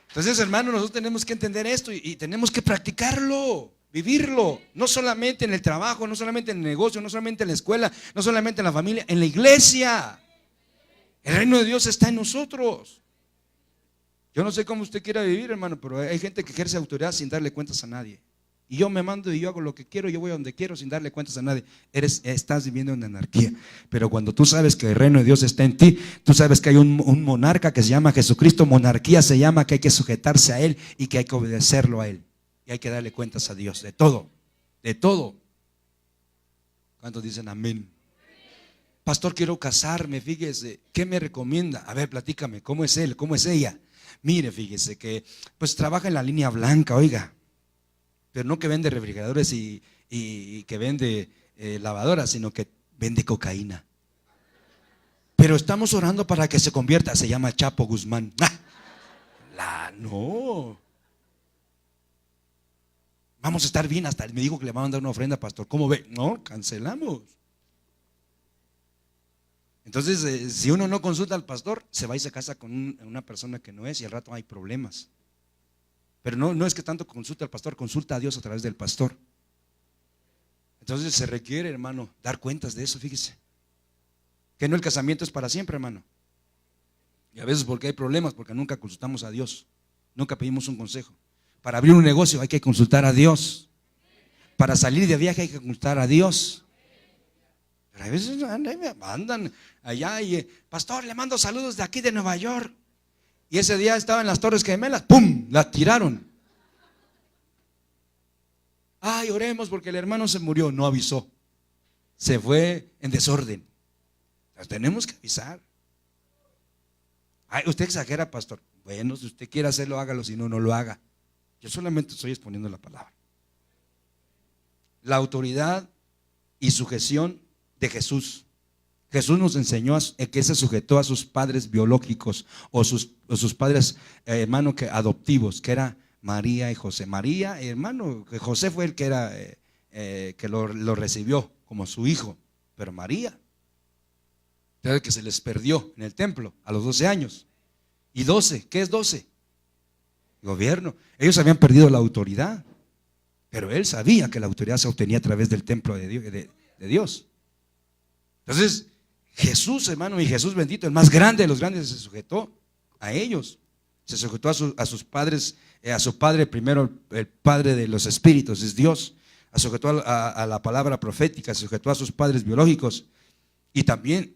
Entonces, hermanos, nosotros tenemos que entender esto y tenemos que practicarlo, vivirlo. No solamente en el trabajo, no solamente en el negocio, no solamente en la escuela, no solamente en la familia, en la iglesia. El reino de Dios está en nosotros. Yo no sé cómo usted quiera vivir, hermano, pero hay gente que ejerce autoridad sin darle cuentas a nadie. Y yo me mando y yo hago lo que quiero, yo voy a donde quiero sin darle cuentas a nadie. Estás viviendo en anarquía. Pero cuando tú sabes que el reino de Dios está en ti, tú sabes que hay un monarca que se llama Jesucristo. Monarquía se llama que hay que sujetarse a Él y que hay que obedecerlo a Él. Y hay que darle cuentas a Dios, de todo, de todo. ¿Cuántos dicen amén? Pastor, quiero casarme, fíjese, ¿qué me recomienda? A ver, platícame, ¿cómo es él? ¿Cómo es ella? Mire, fíjese que pues trabaja en la línea blanca, oiga, pero no que vende refrigeradores y que vende lavadoras, sino que vende cocaína. Pero estamos orando para que se convierta, se llama Chapo Guzmán. No. Vamos a estar bien, hasta él me dijo que le va a mandar una ofrenda, pastor. ¿Cómo ve? No, cancelamos. Entonces, si uno no consulta al pastor, se va y se casa con una persona que no es y al rato hay problemas. Pero no es que tanto consulte al pastor, consulta a Dios a través del pastor. Entonces se requiere, hermano, dar cuentas de eso, fíjese. Que no el casamiento es para siempre, hermano. Y a veces porque hay problemas, porque nunca consultamos a Dios, nunca pedimos un consejo. Para abrir un negocio hay que consultar a Dios. para salir de viaje hay que consultar a Dios. Pero a veces andan allá y pastor, le mando saludos de aquí de Nueva York. Y ese día estaba en las Torres Gemelas, ¡pum!, la tiraron. Ay, oremos porque el hermano se murió. No avisó, se fue en desorden. Las tenemos que avisar. Ay, usted exagera, pastor. Bueno, si usted quiere hacerlo, hágalo, si no, no lo haga. Yo solamente estoy exponiendo la palabra. La autoridad y sujeción de Jesús. Jesús nos enseñó que se sujetó a sus padres biológicos o sus padres, hermano, adoptivos, que era María y José. María, hermano, que José fue el que era que lo recibió como su hijo, pero María, que se les perdió en el templo a los 12 años. Y 12, ¿qué es 12? Gobierno. Ellos habían perdido la autoridad, pero él sabía que la autoridad se obtenía a través del templo de Dios. Entonces Jesús, hermano, y Jesús bendito, el más grande de los grandes, se sujetó a ellos. Se sujetó a sus padres, a su padre primero, el padre de los espíritus, es Dios. Se sujetó a la palabra profética, se sujetó a sus padres biológicos. Y también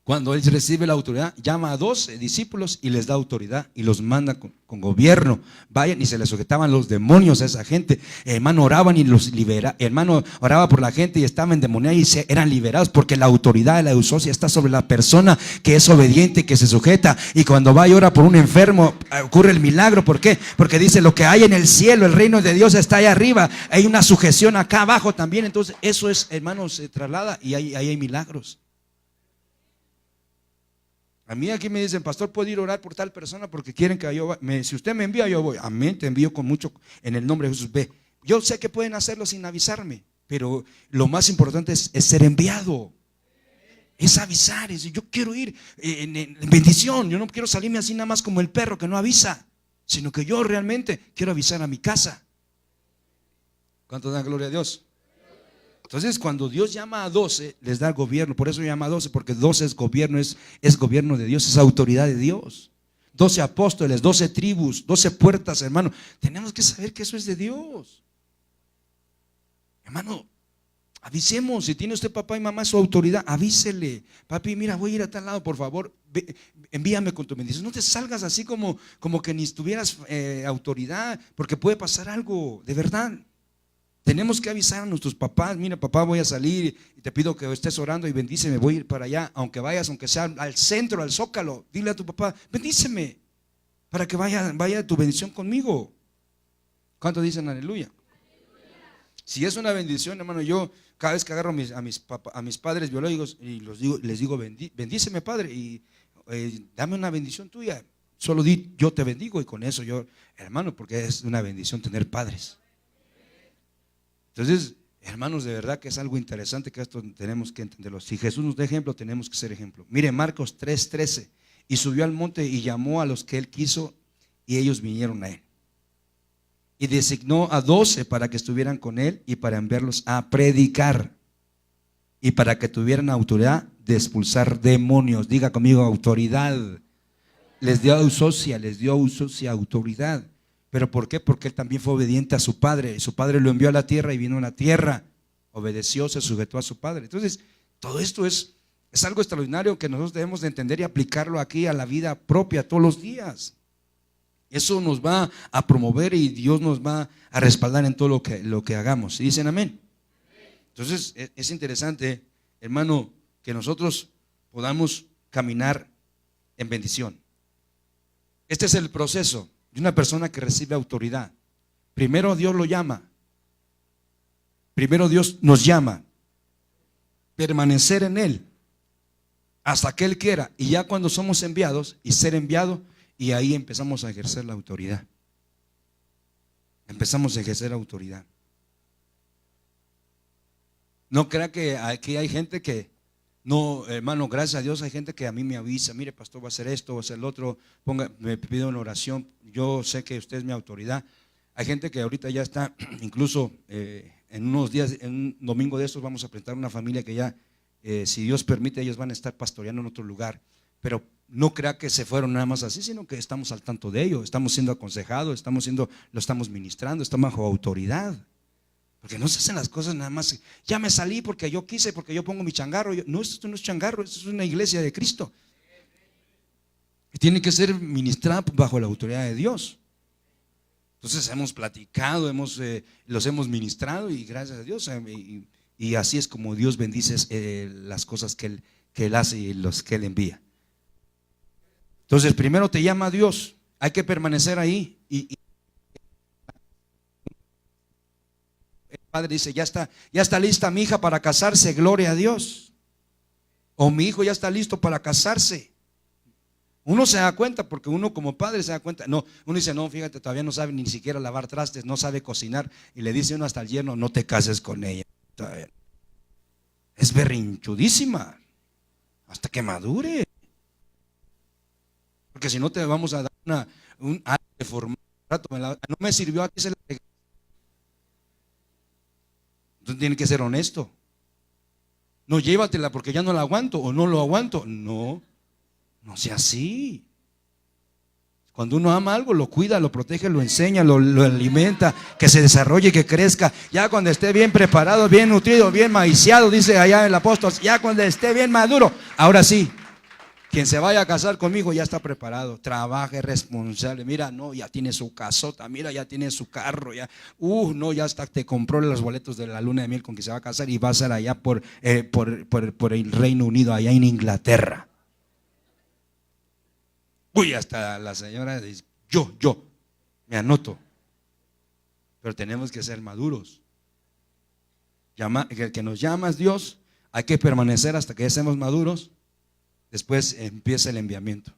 cuando él recibe la autoridad, llama a 12 discípulos y les da autoridad y los manda con gobierno. Vayan, y se les sujetaban los demonios a esa gente. Hermano, oraban y los liberaban. Hermano, oraba por la gente y estaban endemoniados y eran liberados, porque la autoridad de la eusocia está sobre la persona que es obediente, que se sujeta. Y cuando va y ora por un enfermo, ocurre el milagro. ¿Por qué? Porque dice: lo que hay en el cielo, el reino de Dios está allá arriba. Hay una sujeción acá abajo también. Entonces eso es, hermanos, se traslada y ahí hay milagros. A mí aquí me dicen: pastor, ¿puedo ir a orar por tal persona porque quieren que yo vaya? Si usted me envía, yo voy. Amén, te envío con mucho, en el nombre de Jesús. Ve, yo sé que pueden hacerlo sin avisarme, pero lo más importante es ser enviado. Es avisar, es yo quiero ir en bendición. Yo no quiero salirme así nada más como el perro que no avisa, sino que yo realmente quiero avisar a mi casa. ¿Cuánto dan gloria a Dios? Entonces, cuando Dios llama a 12, les da gobierno. Por eso llama a 12, porque 12 es gobierno, es gobierno de Dios, es autoridad de Dios. 12 apóstoles, 12 tribus, 12 puertas, hermano. Tenemos que saber que eso es de Dios. Hermano, avisemos. Si tiene usted papá y mamá su autoridad, avísele: papi, mira, voy a ir a tal lado, por favor, envíame con tu bendición. No te salgas así como que ni tuvieras autoridad, porque puede pasar algo, de verdad. Tenemos que avisar a nuestros papás: mira, papá, voy a salir y te pido que estés orando y bendíceme, voy a ir para allá. Aunque vayas, aunque sea al centro, al Zócalo, dile a tu papá: bendíceme, para que vaya tu bendición conmigo. ¿Cuánto dicen aleluya? Si es una bendición, hermano, yo cada vez que agarro a mis padres biológicos y les digo: bendíceme, padre, y dame una bendición tuya. Solo di: yo te bendigo, y con eso yo, hermano, porque es una bendición tener padres. Entonces, hermanos, de verdad que es algo interesante, que esto tenemos que entenderlo. Si Jesús nos da ejemplo, tenemos que ser ejemplo. Mire, Marcos 3:13: y subió al monte y llamó a los que él quiso, y ellos vinieron a él. Y designó a 12 para que estuvieran con él y para enviarlos a predicar, y para que tuvieran autoridad de expulsar demonios. Diga conmigo: autoridad. Les dio autoridad. ¿Pero por qué? Porque él también fue obediente a su padre. Su padre lo envió a la tierra y vino a la tierra. Obedeció, se sujetó a su padre. Entonces, todo esto es algo extraordinario que nosotros debemos de entender y aplicarlo aquí a la vida propia todos los días. Eso nos va a promover y Dios nos va a respaldar en todo lo que hagamos. ¿Y dicen amén? Entonces, es interesante, hermano, que nosotros podamos caminar en bendición. Este es el proceso de una persona que recibe autoridad. Primero Dios lo llama. Primero Dios nos llama. Permanecer en Él hasta que Él quiera. Y ya cuando somos enviados y ser enviado, y ahí empezamos a ejercer la autoridad. Empezamos a ejercer autoridad. No crea que aquí hay gente que no, hermano, gracias a Dios hay gente que a mí me avisa: mire, pastor, va a hacer esto, va a hacer el otro, me pide una oración, yo sé que usted es mi autoridad. Hay gente que ahorita ya está, incluso en unos días, en un domingo de estos vamos a presentar una familia que ya, si Dios permite, ellos van a estar pastoreando en otro lugar. Pero no crea que se fueron nada más así, sino que estamos al tanto de ello, estamos siendo aconsejados, lo estamos ministrando, estamos bajo autoridad. Porque no se hacen las cosas nada más. Ya me salí porque yo quise, porque yo pongo mi changarro. No, esto no es changarro, esto es una iglesia de Cristo. Y tiene que ser ministrada bajo la autoridad de Dios. Entonces hemos platicado, los hemos ministrado y gracias a Dios. Y así es como Dios bendice las cosas que Él hace y los que Él envía. Entonces primero te llama Dios, hay que permanecer ahí. Y el padre dice, ya está lista mi hija para casarse, gloria a Dios. O mi hijo ya está listo para casarse. Uno se da cuenta, porque uno como padre se da cuenta. No, uno dice, no, fíjate, todavía no sabe ni siquiera lavar trastes, no sabe cocinar. Y le dice uno hasta el yerno, no te cases con ella. Es berrinchudísima hasta que madure. Porque si no te vamos a dar un algo de formato. No me sirvió, aquí se la regalé. Entonces tiene que ser honesto. No, llévatela porque ya no la aguanto o no lo aguanto. No sea así. Cuando uno ama algo, lo cuida, lo protege, lo enseña, lo alimenta, que se desarrolle, que crezca. Ya cuando esté bien preparado, bien nutrido, bien maiciado, dice allá el apóstol, ya cuando esté bien maduro, ahora sí, quien se vaya a casar conmigo ya está preparado, trabaja, es responsable. Mira, no, ya tiene su casota, mira, ya tiene su carro, ya, no, ya hasta te compró los boletos de la luna de miel con que se va a casar y va a ser allá por el Reino Unido, allá en Inglaterra. Hasta la señora dice, yo me anoto. Pero tenemos que ser maduros. Que nos llamas Dios, hay que permanecer hasta que estemos maduros. Después empieza el enviamiento.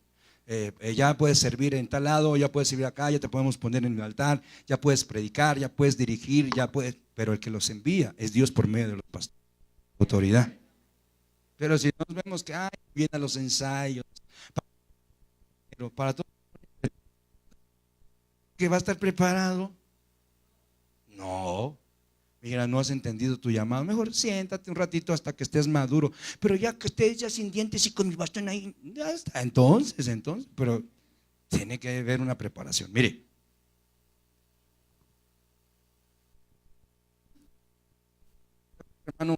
Ya puedes servir en tal lado, ya puedes servir acá, ya te podemos poner en el altar, ya puedes predicar, ya puedes dirigir, pero el que los envía es Dios por medio de los pastores, autoridad. Pero si nos vemos que vienen los ensayos, pero para todo que va a estar preparado, no. Mira, no has entendido tu llamado. Mejor siéntate un ratito hasta que estés maduro. Pero ya que estés ya sin dientes y con mi bastón ahí, ya está. Entonces, pero tiene que haber una preparación. Mire, hermano,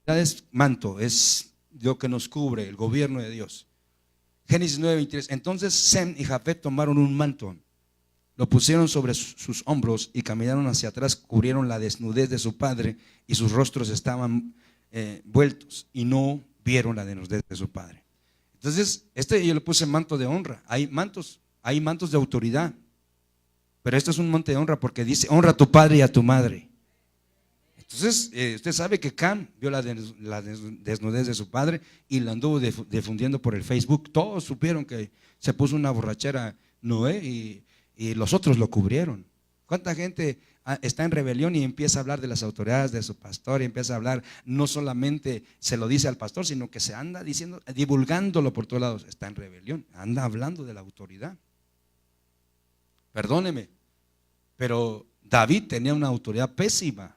es manto, es lo que nos cubre, el gobierno de Dios. Génesis 9:23. Entonces Sem y Jafet tomaron un manto, lo pusieron sobre sus hombros y caminaron hacia atrás, cubrieron la desnudez de su padre y sus rostros estaban vueltos y no vieron la desnudez de su padre. Entonces, yo le puse manto de honra. Hay mantos de autoridad, pero este es un manto de honra porque dice, honra a tu padre y a tu madre. Entonces, usted sabe que Cam vio la desnudez de su padre y la anduvo difundiendo por el Facebook. Todos supieron que se puso una borrachera Noé y los otros lo cubrieron. ¿Cuánta gente está en rebelión y empieza a hablar de las autoridades de su pastor y empieza a hablar, no solamente se lo dice al pastor, sino que se anda diciendo, divulgándolo por todos lados? Está en rebelión, anda hablando de la autoridad. Perdóneme, pero David tenía una autoridad pésima.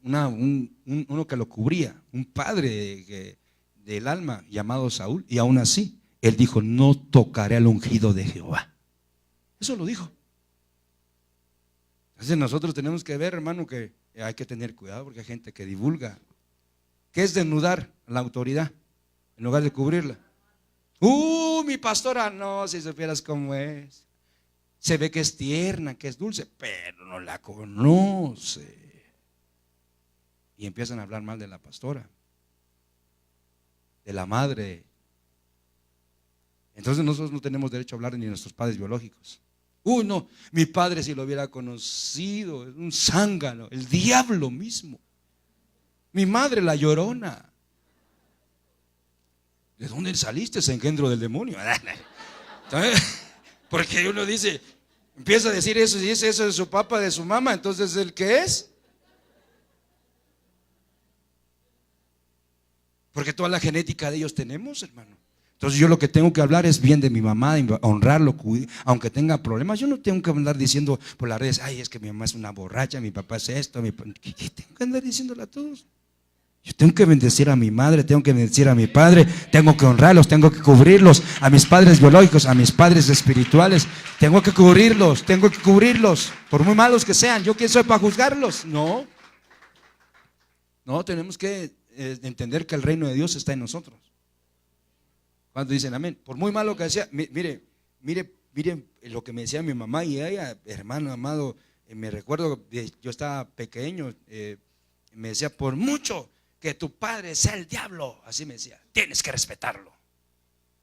Uno que lo cubría, un padre del alma llamado Saúl, y aún así él dijo, no tocaré al ungido de Jehová. Eso lo dijo. Entonces nosotros tenemos que ver, hermano, que hay que tener cuidado porque hay gente que divulga. ¿Qué es desnudar la autoridad en lugar de cubrirla? Mi pastora, no, si supieras cómo es. Se ve que es tierna, que es dulce, pero no la conoce. Y empiezan a hablar mal de la pastora, de la madre. Entonces nosotros no tenemos derecho a hablar ni de nuestros padres biológicos. No, mi padre si lo hubiera conocido, es un zángano, el diablo mismo. Mi madre la llorona. ¿De dónde saliste, ese engendro del demonio? Porque uno dice, empieza a decir eso, y dice eso de su papá, de su mamá, entonces ¿el qué es? Porque toda la genética de ellos tenemos, hermano. Entonces yo lo que tengo que hablar es bien de mi mamá, honrarlo, aunque tenga problemas. Yo no tengo que andar diciendo por las redes, es que mi mamá es una borracha, mi papá es esto. ¿Qué tengo que andar diciéndole a todos? Yo tengo que bendecir a mi madre, tengo que bendecir a mi padre, tengo que honrarlos, tengo que cubrirlos, a mis padres biológicos, a mis padres espirituales. Tengo que cubrirlos, por muy malos que sean. ¿Yo quién soy para juzgarlos? No. No, tenemos que entender que el reino de Dios está en nosotros. Cuando dicen amén. Por muy malo que sea, mire lo que me decía mi mamá y ella, hermano amado, me recuerdo, yo estaba pequeño, me decía, por mucho que tu padre sea el diablo, así me decía, tienes que respetarlo.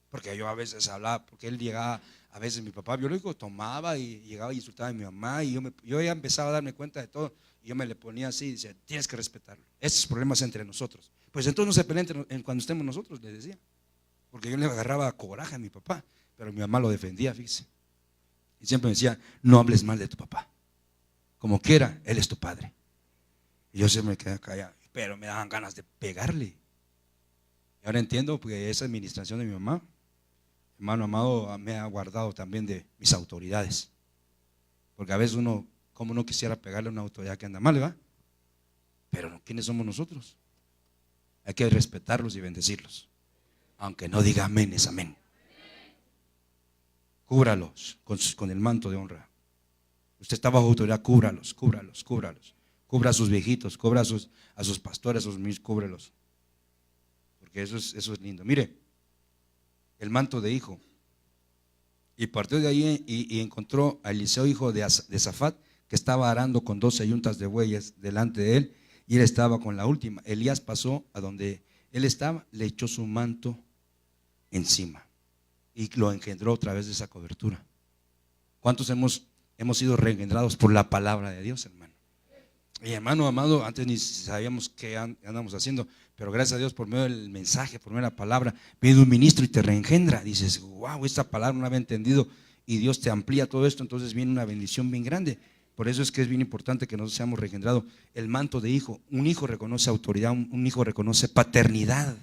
Porque yo a veces hablaba, porque él llegaba, a veces mi papá biológico tomaba y llegaba y insultaba a mi mamá, y yo ya empezaba a darme cuenta de todo, y yo me le ponía así y decía, tienes que respetarlo. Estos problemas entre nosotros. Pues entonces no se peleen cuando estemos nosotros, le decía. Porque yo le agarraba coraje a mi papá, pero mi mamá lo defendía, fíjese. Y siempre me decía, no hables mal de tu papá. Como quiera, él es tu padre. Y yo siempre me quedé callado, pero me daban ganas de pegarle. Y ahora entiendo, porque esa administración de mi mamá, hermano amado, me ha guardado también de mis autoridades. Porque a veces uno, como no quisiera pegarle a una autoridad que anda mal, ¿verdad? Pero ¿quiénes somos nosotros? Hay que respetarlos y bendecirlos. Aunque no diga amén, es amén. Cúbralos con el manto de honra. Usted está bajo autoridad, cúbralos. Cubra a sus viejitos, cubra a sus pastores, a sus mismos, cúbrelos. Porque eso es lindo. Mire, el manto de hijo. Y partió de ahí y encontró a Eliseo, hijo de Safat, que estaba arando con 12 yuntas de bueyes delante de él, y él estaba con la última. Elías pasó a donde él estaba, le echó su manto encima y lo engendró otra vez de esa cobertura. ¿Cuántos hemos sido reengendrados por la palabra de Dios, hermano? Y hermano amado, antes ni sabíamos qué andamos haciendo, pero gracias a Dios por medio del mensaje, por medio de la palabra, viene un ministro y te reengendra. Dices, wow, esta palabra no la había entendido, y Dios te amplía todo esto, entonces viene una bendición bien grande. Por eso es que es bien importante que nosotros seamos reengendrados. El manto de hijo, un hijo reconoce autoridad, un hijo reconoce paternidad.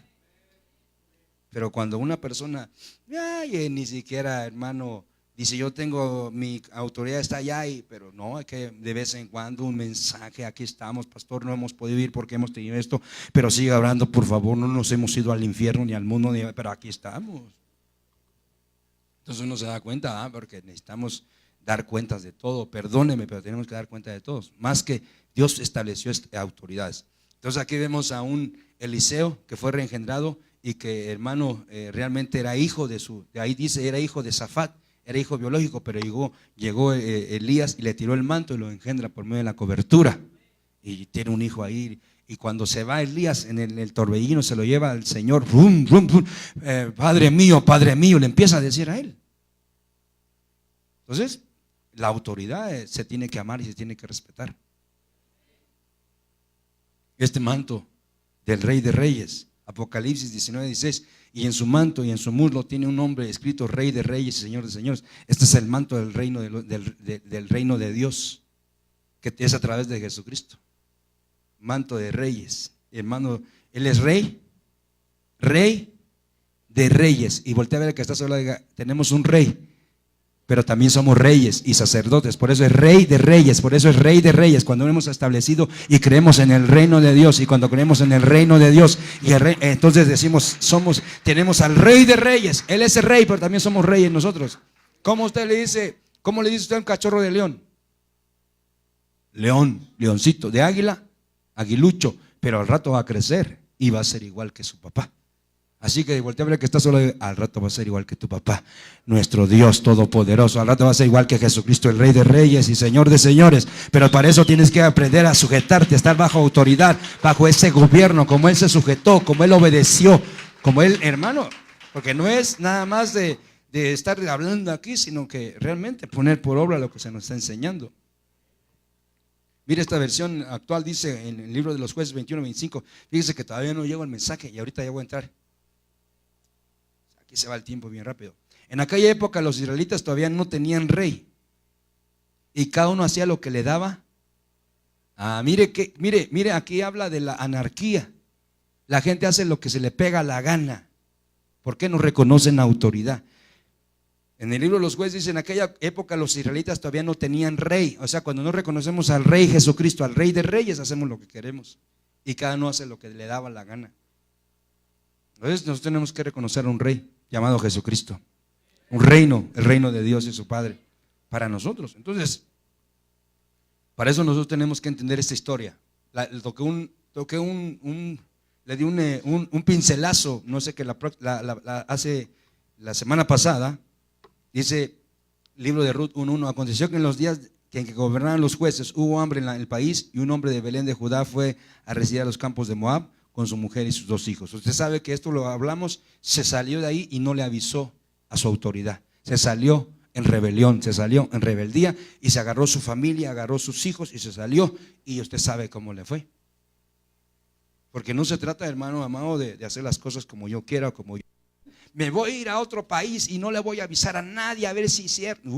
Pero cuando una persona, ni siquiera, hermano, dice, yo tengo, mi autoridad está allá, pero no, hay que de vez en cuando un mensaje, aquí estamos, pastor, no hemos podido ir porque hemos tenido esto, pero sigue hablando, por favor, no nos hemos ido al infierno ni al mundo, pero aquí estamos. Entonces uno se da cuenta, porque necesitamos dar cuentas de todo. Perdóneme, pero tenemos que dar cuenta de todos. Más que Dios estableció autoridades. Entonces aquí vemos a un Eliseo que fue reengendrado y que, hermano, realmente era hijo de ahí dice, era hijo de Safat, era hijo biológico, pero llegó Elías y le tiró el manto y lo engendra por medio de la cobertura. Y tiene un hijo ahí. Y cuando se va Elías en el torbellino, se lo lleva al Señor, Padre mío, le empieza a decir a él. Entonces, la autoridad se tiene que amar y se tiene que respetar. Este manto del Rey de Reyes, Apocalipsis 19:16, y en su manto y en su muslo tiene un nombre escrito Rey de Reyes y Señor de Señores. Este es el manto del reino del reino de Dios, que es a través de Jesucristo. Manto de reyes, hermano, Él es Rey de Reyes. Y voltea a ver al que está solo, diga, tenemos un Rey, pero también somos reyes y sacerdotes. Por eso es Rey de Reyes, por eso es Rey de Reyes. Cuando hemos establecido y creemos en el reino de Dios, y cuando creemos en el reino de Dios, y entonces decimos, tenemos al Rey de Reyes. Él es el Rey, pero también somos reyes nosotros. ¿Cómo le dice usted a un cachorro de león? León, leoncito, de águila, aguilucho, pero al rato va a crecer y va a ser igual que su papá. Así que voltea a ver que está solo, al rato va a ser igual que tu papá, nuestro Dios todopoderoso. Al rato va a ser igual que Jesucristo, el Rey de Reyes y Señor de Señores. Pero para eso tienes que aprender a sujetarte, a estar bajo autoridad, bajo ese gobierno, como Él se sujetó, como Él obedeció, como Él, hermano, porque no es nada más de estar hablando aquí, sino que realmente poner por obra lo que se nos está enseñando. Mire, esta versión actual dice en el libro de los Jueces 21-25, fíjese que todavía no llego al mensaje y ahorita ya voy a entrar. Aquí se va el tiempo bien rápido. En aquella época los israelitas todavía no tenían rey y cada uno hacía lo que le daba. Mire, aquí habla de la anarquía. La gente hace lo que se le pega la gana. ¿Por qué no reconocen autoridad? En el libro de los Jueces dice, en aquella época los israelitas todavía no tenían rey. O sea, cuando no reconocemos al Rey Jesucristo, al Rey de Reyes, hacemos lo que queremos y cada uno hace lo que le daba la gana. Entonces nosotros tenemos que reconocer a un Rey llamado Jesucristo, un reino, el reino de Dios y su Padre para nosotros. Entonces, para eso nosotros tenemos que entender esta historia, lo que un toqué le di un pincelazo, no sé qué, hace la semana pasada, dice libro de Ruth 1:1, aconteció que en los días en que gobernaban los jueces hubo hambre en el país y un hombre de Belén de Judá fue a residir a los campos de Moab con su mujer y sus 2 hijos. Usted sabe que esto lo hablamos, se salió de ahí y no le avisó a su autoridad, se salió en rebelión, se salió en rebeldía y se agarró su familia, agarró sus hijos y se salió, y usted sabe cómo le fue. Porque no se trata, hermano amado, de hacer las cosas como yo quiera o como yo. Me voy a ir a otro país y no le voy a avisar a nadie a ver si es cierto.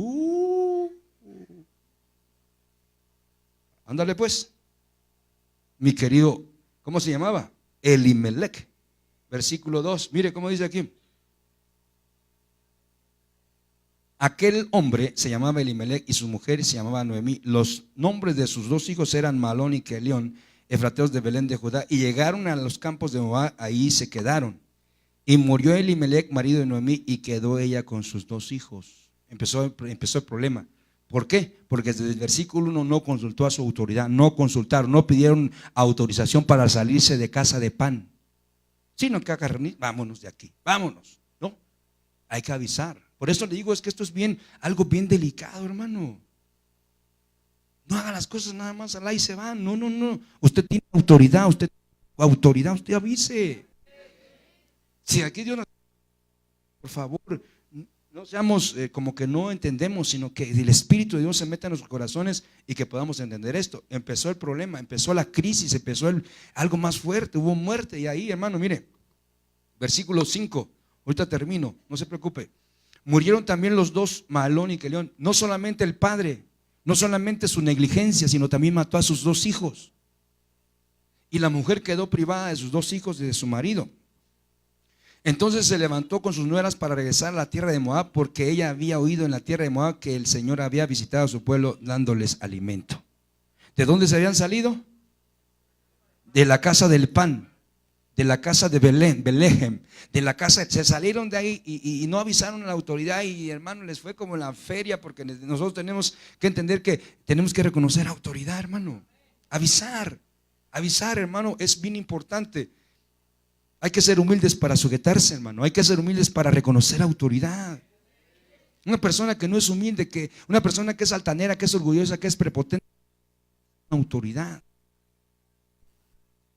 Ándale pues, mi querido, ¿cómo se llamaba? Elimelech, versículo 2, mire cómo dice aquí. Aquel hombre se llamaba Elimelech y su mujer se llamaba Noemí. Los nombres de sus 2 hijos eran Malón y Kelión, efrateos de Belén de Judá, y llegaron a los campos de Moab, ahí se quedaron. Y murió Elimelech, marido de Noemí, y quedó ella con sus 2 hijos. Empezó el problema. ¿Por qué? Porque desde el versículo 1 no consultó a su autoridad, no consultaron, no pidieron autorización para salirse de casa de pan, sino que acá reunir, vámonos de aquí, vámonos. No, hay que avisar. Por eso le digo, es que esto es algo bien delicado, hermano. No haga las cosas nada más al aire y se van. No, no, no. Usted tiene autoridad, usted avise. Si aquí Dios nos, por favor, no seamos como que no entendemos, sino que el Espíritu de Dios se meta en nuestros corazones y que podamos entender esto. Empezó el problema, empezó la crisis, empezó algo más fuerte, hubo muerte. Y ahí, hermano, mire, versículo 5, ahorita termino, no se preocupe. Murieron también los 2, Malón y Kelión. No solamente el padre, no solamente su negligencia, sino también mató a sus 2 hijos. Y la mujer quedó privada de sus 2 hijos y de su marido. Entonces se levantó con sus nueras para regresar a la tierra de Moab, porque ella había oído en la tierra de Moab que el Señor había visitado a su pueblo dándoles alimento. ¿De dónde se habían salido? De la casa del pan, de la casa de Belehem, de la casa, se salieron de ahí y no avisaron a la autoridad, y hermano, les fue como en la feria, porque nosotros tenemos que entender que tenemos que reconocer autoridad, hermano. Avisar, hermano, es bien importante. Hay que ser humildes para sujetarse, hermano. Hay que ser humildes para reconocer autoridad. Una persona que no es humilde, una persona que es altanera, que es orgullosa, que es prepotente, autoridad.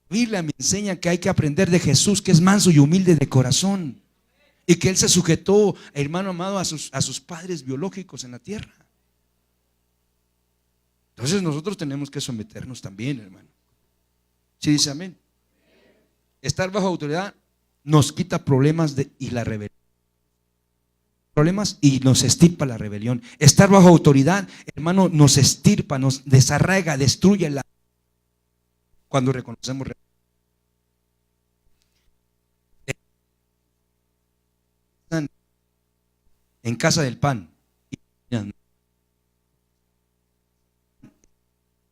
La Biblia me enseña que hay que aprender de Jesús, que es manso y humilde de corazón, y que Él se sujetó, hermano amado, a sus padres biológicos en la tierra. Entonces nosotros tenemos que someternos también, hermano. ¿Sí dice amén? Estar bajo autoridad nos quita problemas y la rebelión. Problemas y nos estirpa la rebelión. Estar bajo autoridad, hermano, nos estirpa, nos desarraiga, destruye cuando reconocemos en casa del pan.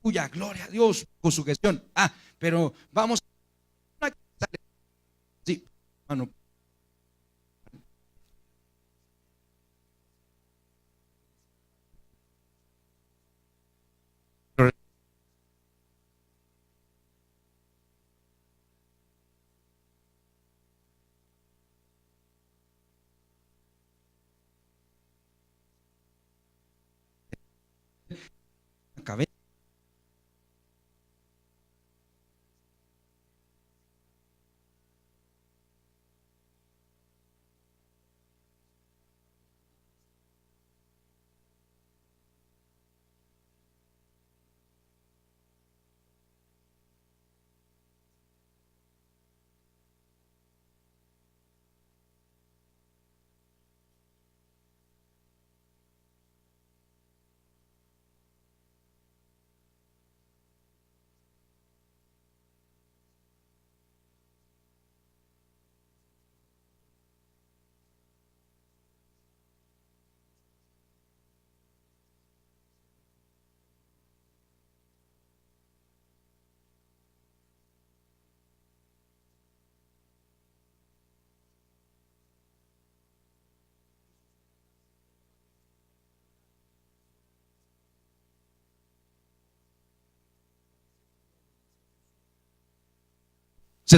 Cuya gloria a Dios con su gestión. Pero vamos. Sí, hermano. Cabeza. Se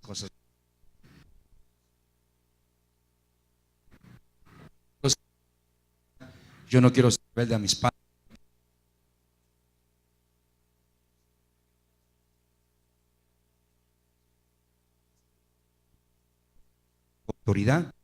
cosas. Yo no quiero ser rebelde a mis padres. Autoridad.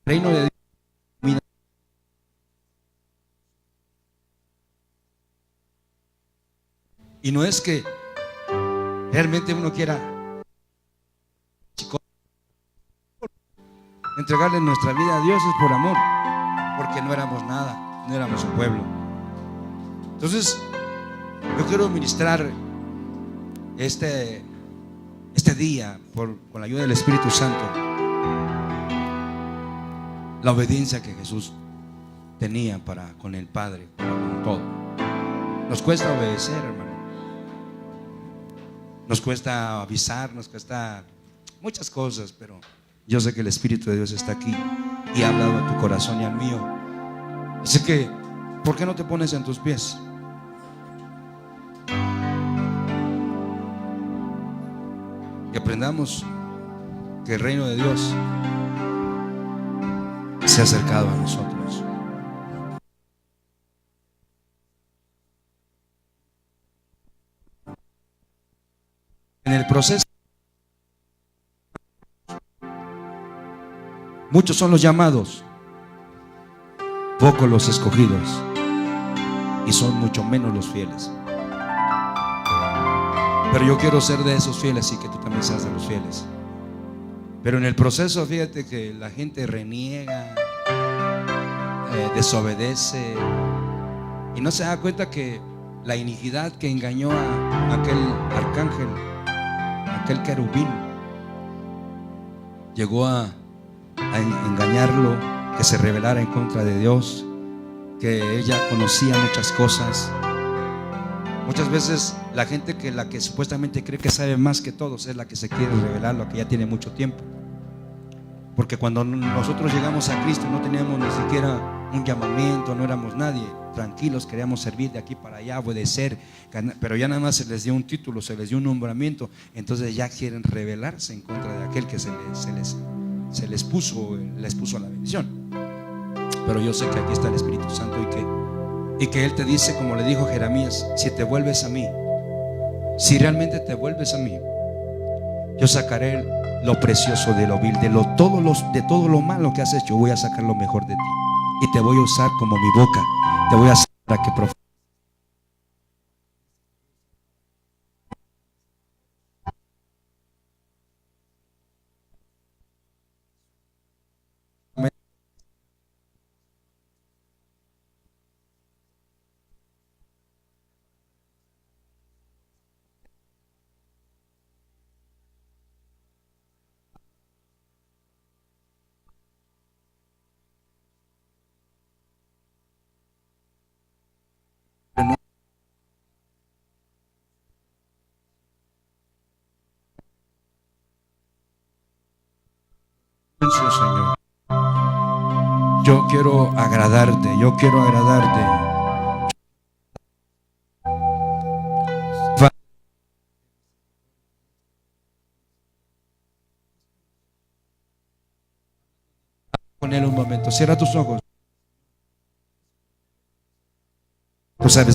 Reino de Dios. Y no es que realmente uno quiera entregarle nuestra vida a Dios, es por amor, porque no éramos nada, no éramos un pueblo. Entonces yo quiero ministrar este día con la ayuda del Espíritu Santo, la obediencia que Jesús tenía para con el Padre, con todo. Nos cuesta obedecer, hermano. Nos cuesta avisar, nos cuesta muchas cosas, pero yo sé que el Espíritu de Dios está aquí y ha hablado a tu corazón y al mío. Así que, ¿por qué no te pones en tus pies? Y aprendamos que el reino de Dios se ha acercado a nosotros. En el proceso, muchos son los llamados, pocos los escogidos, y son mucho menos los fieles. Pero yo quiero ser de esos fieles y que tú también seas de los fieles. Pero en el proceso, fíjate que la gente reniega, desobedece y no se da cuenta que la iniquidad que engañó a aquel arcángel, aquel querubín, llegó a engañarlo, que se rebelara en contra de Dios, que ella conocía muchas cosas. Muchas veces la gente la que supuestamente cree que sabe más que todos es la que se quiere revelar lo que ya tiene mucho tiempo. Porque cuando nosotros llegamos a Cristo no teníamos ni siquiera un llamamiento, no éramos nadie, tranquilos, queríamos servir de aquí para allá, obedecer, pero ya nada más se les dio un título, se les dio un nombramiento, entonces ya quieren rebelarse en contra de aquel que les puso la bendición. Pero yo sé que aquí está el Espíritu Santo y que Él te dice, como le dijo Jeremías, si te vuelves a mí, si realmente te vuelves a mí, yo sacaré lo precioso de lo vil, de todo lo malo que has hecho. Voy a sacar lo mejor de ti y te voy a usar como mi boca, te voy a hacer para que profetices. silencio, Señor. Yo quiero agradarte, yo quiero agradarte. Con él un momento, cierra tus ojos. Tú sabes.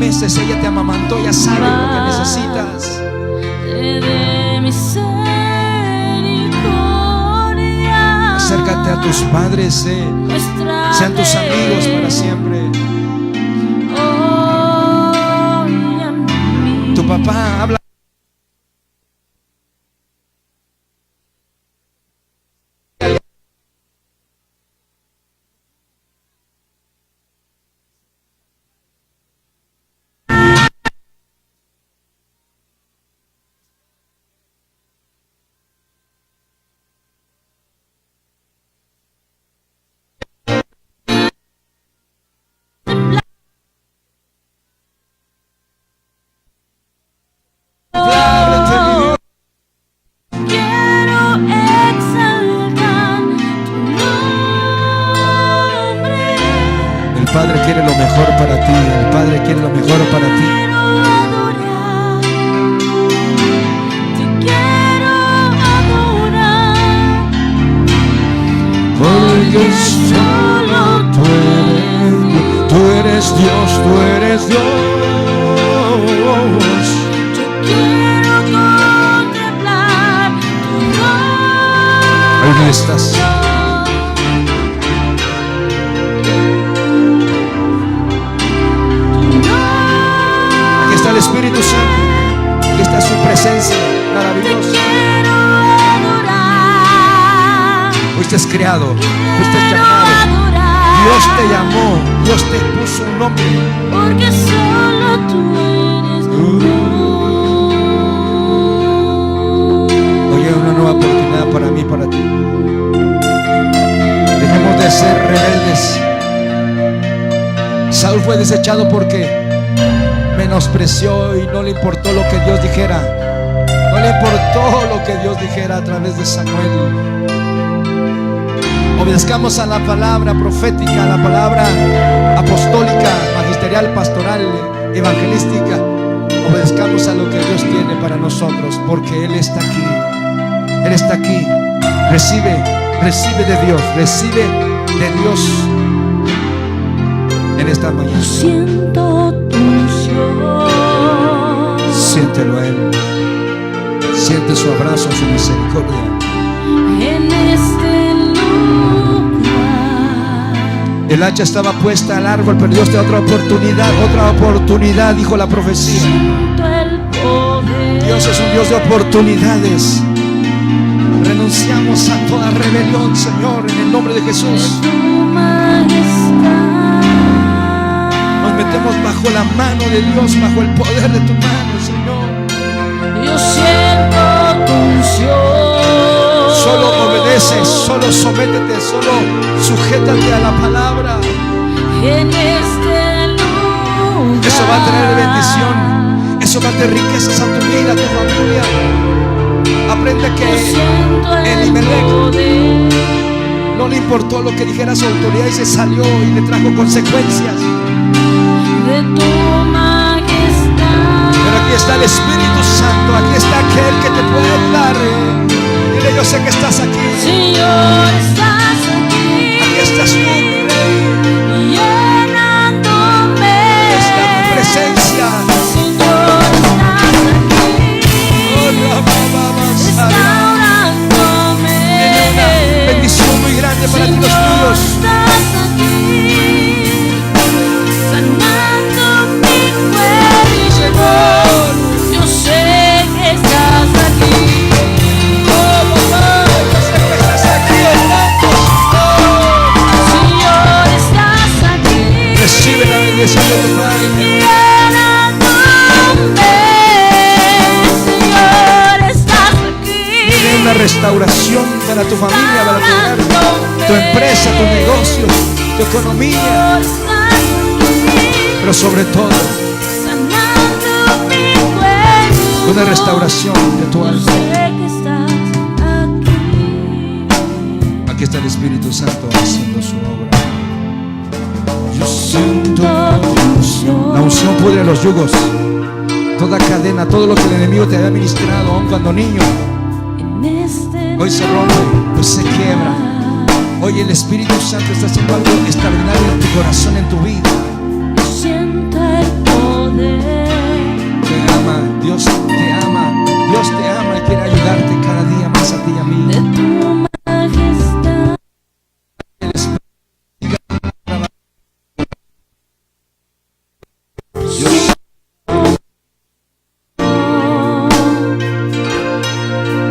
Meses ella te amamantó, ya sabe lo que necesitas. Te dé misericordia. Acércate a tus padres, sean tus amigos para siempre. Tu papá habla. El Padre quiere lo mejor para ti. El Padre quiere lo mejor para ti. Te quiero adorar, Porque solo tú eres Dios, tú eres Dios. yo quiero contemplar tu Ahí donde estás. Aquí está el Espíritu Santo. Aquí está su presencia maravillosa. Quiero adorar, Fuiste creado, fuiste quiero llamado. adorar, Dios te llamó, Dios te puso un nombre. porque solo tú eres Dios. Hoy hay una nueva oportunidad para mí, para ti. Dejemos de ser rebeldes. Saúl fue desechado porque menospreció y no le importó lo que Dios dijera. No le importó lo que Dios dijera a través de Samuel. Obedezcamos a la palabra profética, a la palabra apostólica, magisterial, pastoral, evangelística. Obedezcamos a lo que Dios tiene para nosotros, porque Él está aquí. Él está aquí. Recibe de Dios, recibe de Dios en esta mañana. Siento tu unción. Siéntelo a Él. Siente su abrazo, su misericordia. En este lugar. El hacha estaba puesta al árbol, pero Dios te da otra oportunidad, dijo la profecía. Siento el poder. Dios es un Dios de oportunidades. Renunciamos a toda rebelión, Señor, en el nombre de Jesús. Tu majestad. Nos metemos bajo la mano de Dios, bajo el poder de tu mano, Señor. Yo siento tu unción. Solo obedece, solo sométete, solo sujétate a la palabra. En este lugar. Eso va a traer bendición. Eso va a traer riquezas a tu vida, a tu familia. Aprende Yo que siento el Elimelech poder. no le importó lo que dijera su autoridad y se salió y le trajo consecuencias. De tu majestad. Pero aquí está el Espíritu Santo, aquí está aquel que te puede ayudar. Dile, yo sé que estás aquí. Señor, estás aquí. Aquí estás tú, mi Rey. Llenándome. Está tu presencia. Señor, estás aquí. Restaurándome. Tiene una bendición muy grande para ti, los Señor, tuyos. estás aquí. Sanando mi cuerpo. Yo sé que estás aquí. Yo sé que estás aquí, Señor, estás aquí. recibe la bendición de tu Padre. Llenándome. Señor, estás aquí. Tiene una restauración para tu familia, para tu hogar, tu empresa, tus negocios, tu economía, Señor, estás aquí. pero sobre todo Sanando mi cuerpo. una restauración de tu Yo alma. sé que estás aquí. Aquí está el Espíritu Santo haciendo su obra. Yo Siento siento tu unción. la unción pudre los yugos, toda cadena, todo lo que el enemigo te había ministrado aun cuando niño, En este hoy se rompe, hoy se quiebra. Hoy el Espíritu Santo está haciendo algo extraordinario en tu corazón, en tu vida. yo siento el poder. Te ama, Dios te ama, Dios te ama y quiere ayudarte cada día más a ti y a De mí. tu majestad.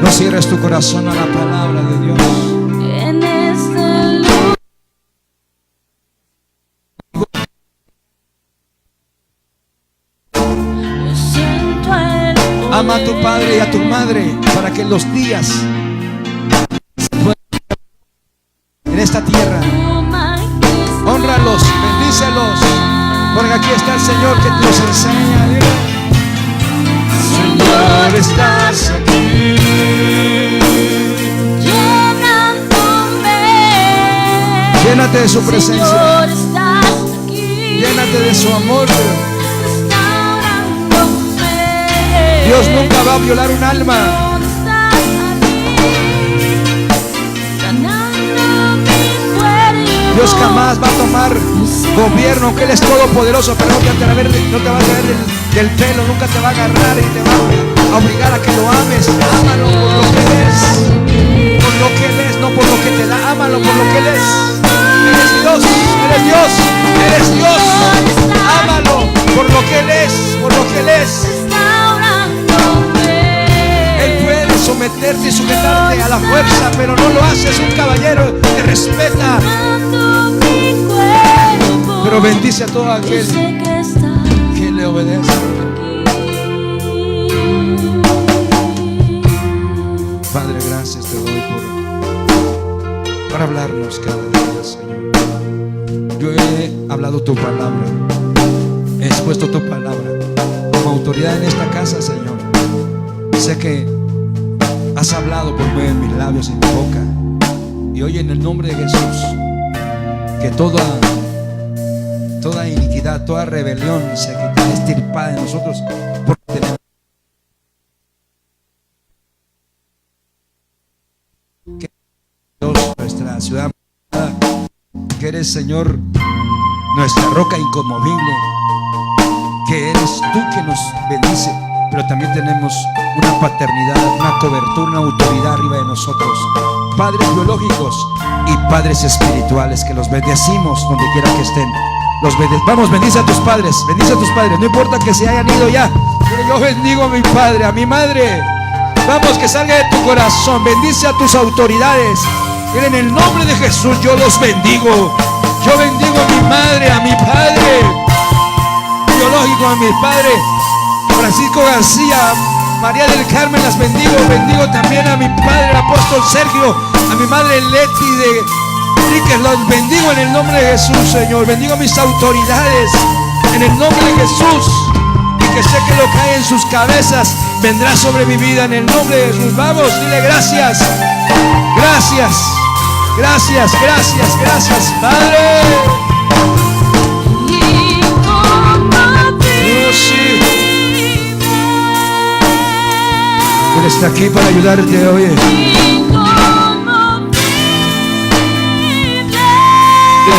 No cierres tu corazón a la palabra de Dios. En este lugar. Yo siento el poder. Ama a tu padre y a tu madre para que los días se puedan en esta tierra. Tu majestad. Hónralos, bendícelos, porque aquí está el Señor que te los enseña. Dile, Señor, estás aquí. Llenándome. Llénate de su presencia, Señor, estás aquí. llénate de su amor. Restaurándome. Dios nunca va a violar un alma. Señor, estás aquí. Sanando mi cuerpo. Dios jamás va a tomar gobierno, aunque Él es todopoderoso, pero no te va a traer del pelo, nunca te va a agarrar y te va a obligar a que lo ames. Ámalo por lo que Él es, por lo que Él es, no por lo que te da. Ámalo por lo que Él es. Eres Dios, eres Dios, eres Dios. Ámalo por lo que Él es, por lo que Él es. Él puede someterte y sujetarte a la fuerza, pero no lo hace. Es un caballero, te respeta. Pero bendice a todo aquel que le obedece. Padre, gracias te doy por hablarnos cada día, Señor. yo he hablado tu palabra, he expuesto tu palabra como autoridad en esta casa, Señor. Sé que has hablado por medio de mis labios y mi boca. Y hoy, en el nombre de Jesús, que toda iniquidad, toda rebelión se quita, extirpada de nosotros, porque tenemos que Dios, nuestra ciudad, que eres, Señor, nuestra roca inconmovible, que eres tú que nos bendice, pero también tenemos una paternidad, una cobertura, una autoridad arriba de nosotros, padres biológicos y padres espirituales, que los bendecimos donde quiera que estén. Vamos, bendice a tus padres, no importa que se hayan ido ya, pero yo bendigo a mi padre, a mi madre. Vamos, que salga de tu corazón. Bendice a tus autoridades. En el nombre de Jesús yo los bendigo. Yo bendigo a mi madre, a mi padre biológico, a mi padre Francisco García, María del Carmen, las bendigo. Bendigo también a mi padre, el apóstol Sergio, a mi madre Leti de Enrique. Los bendigo en el nombre de Jesús, Señor. Bendigo a mis autoridades en el nombre de Jesús. Y que sé que lo que hay en sus cabezas vendrá sobre mi vida en el nombre de Jesús. Vamos, dile gracias. Gracias, gracias, gracias, gracias, Padre. Oh, sí. Él está aquí para ayudarte, oye. Él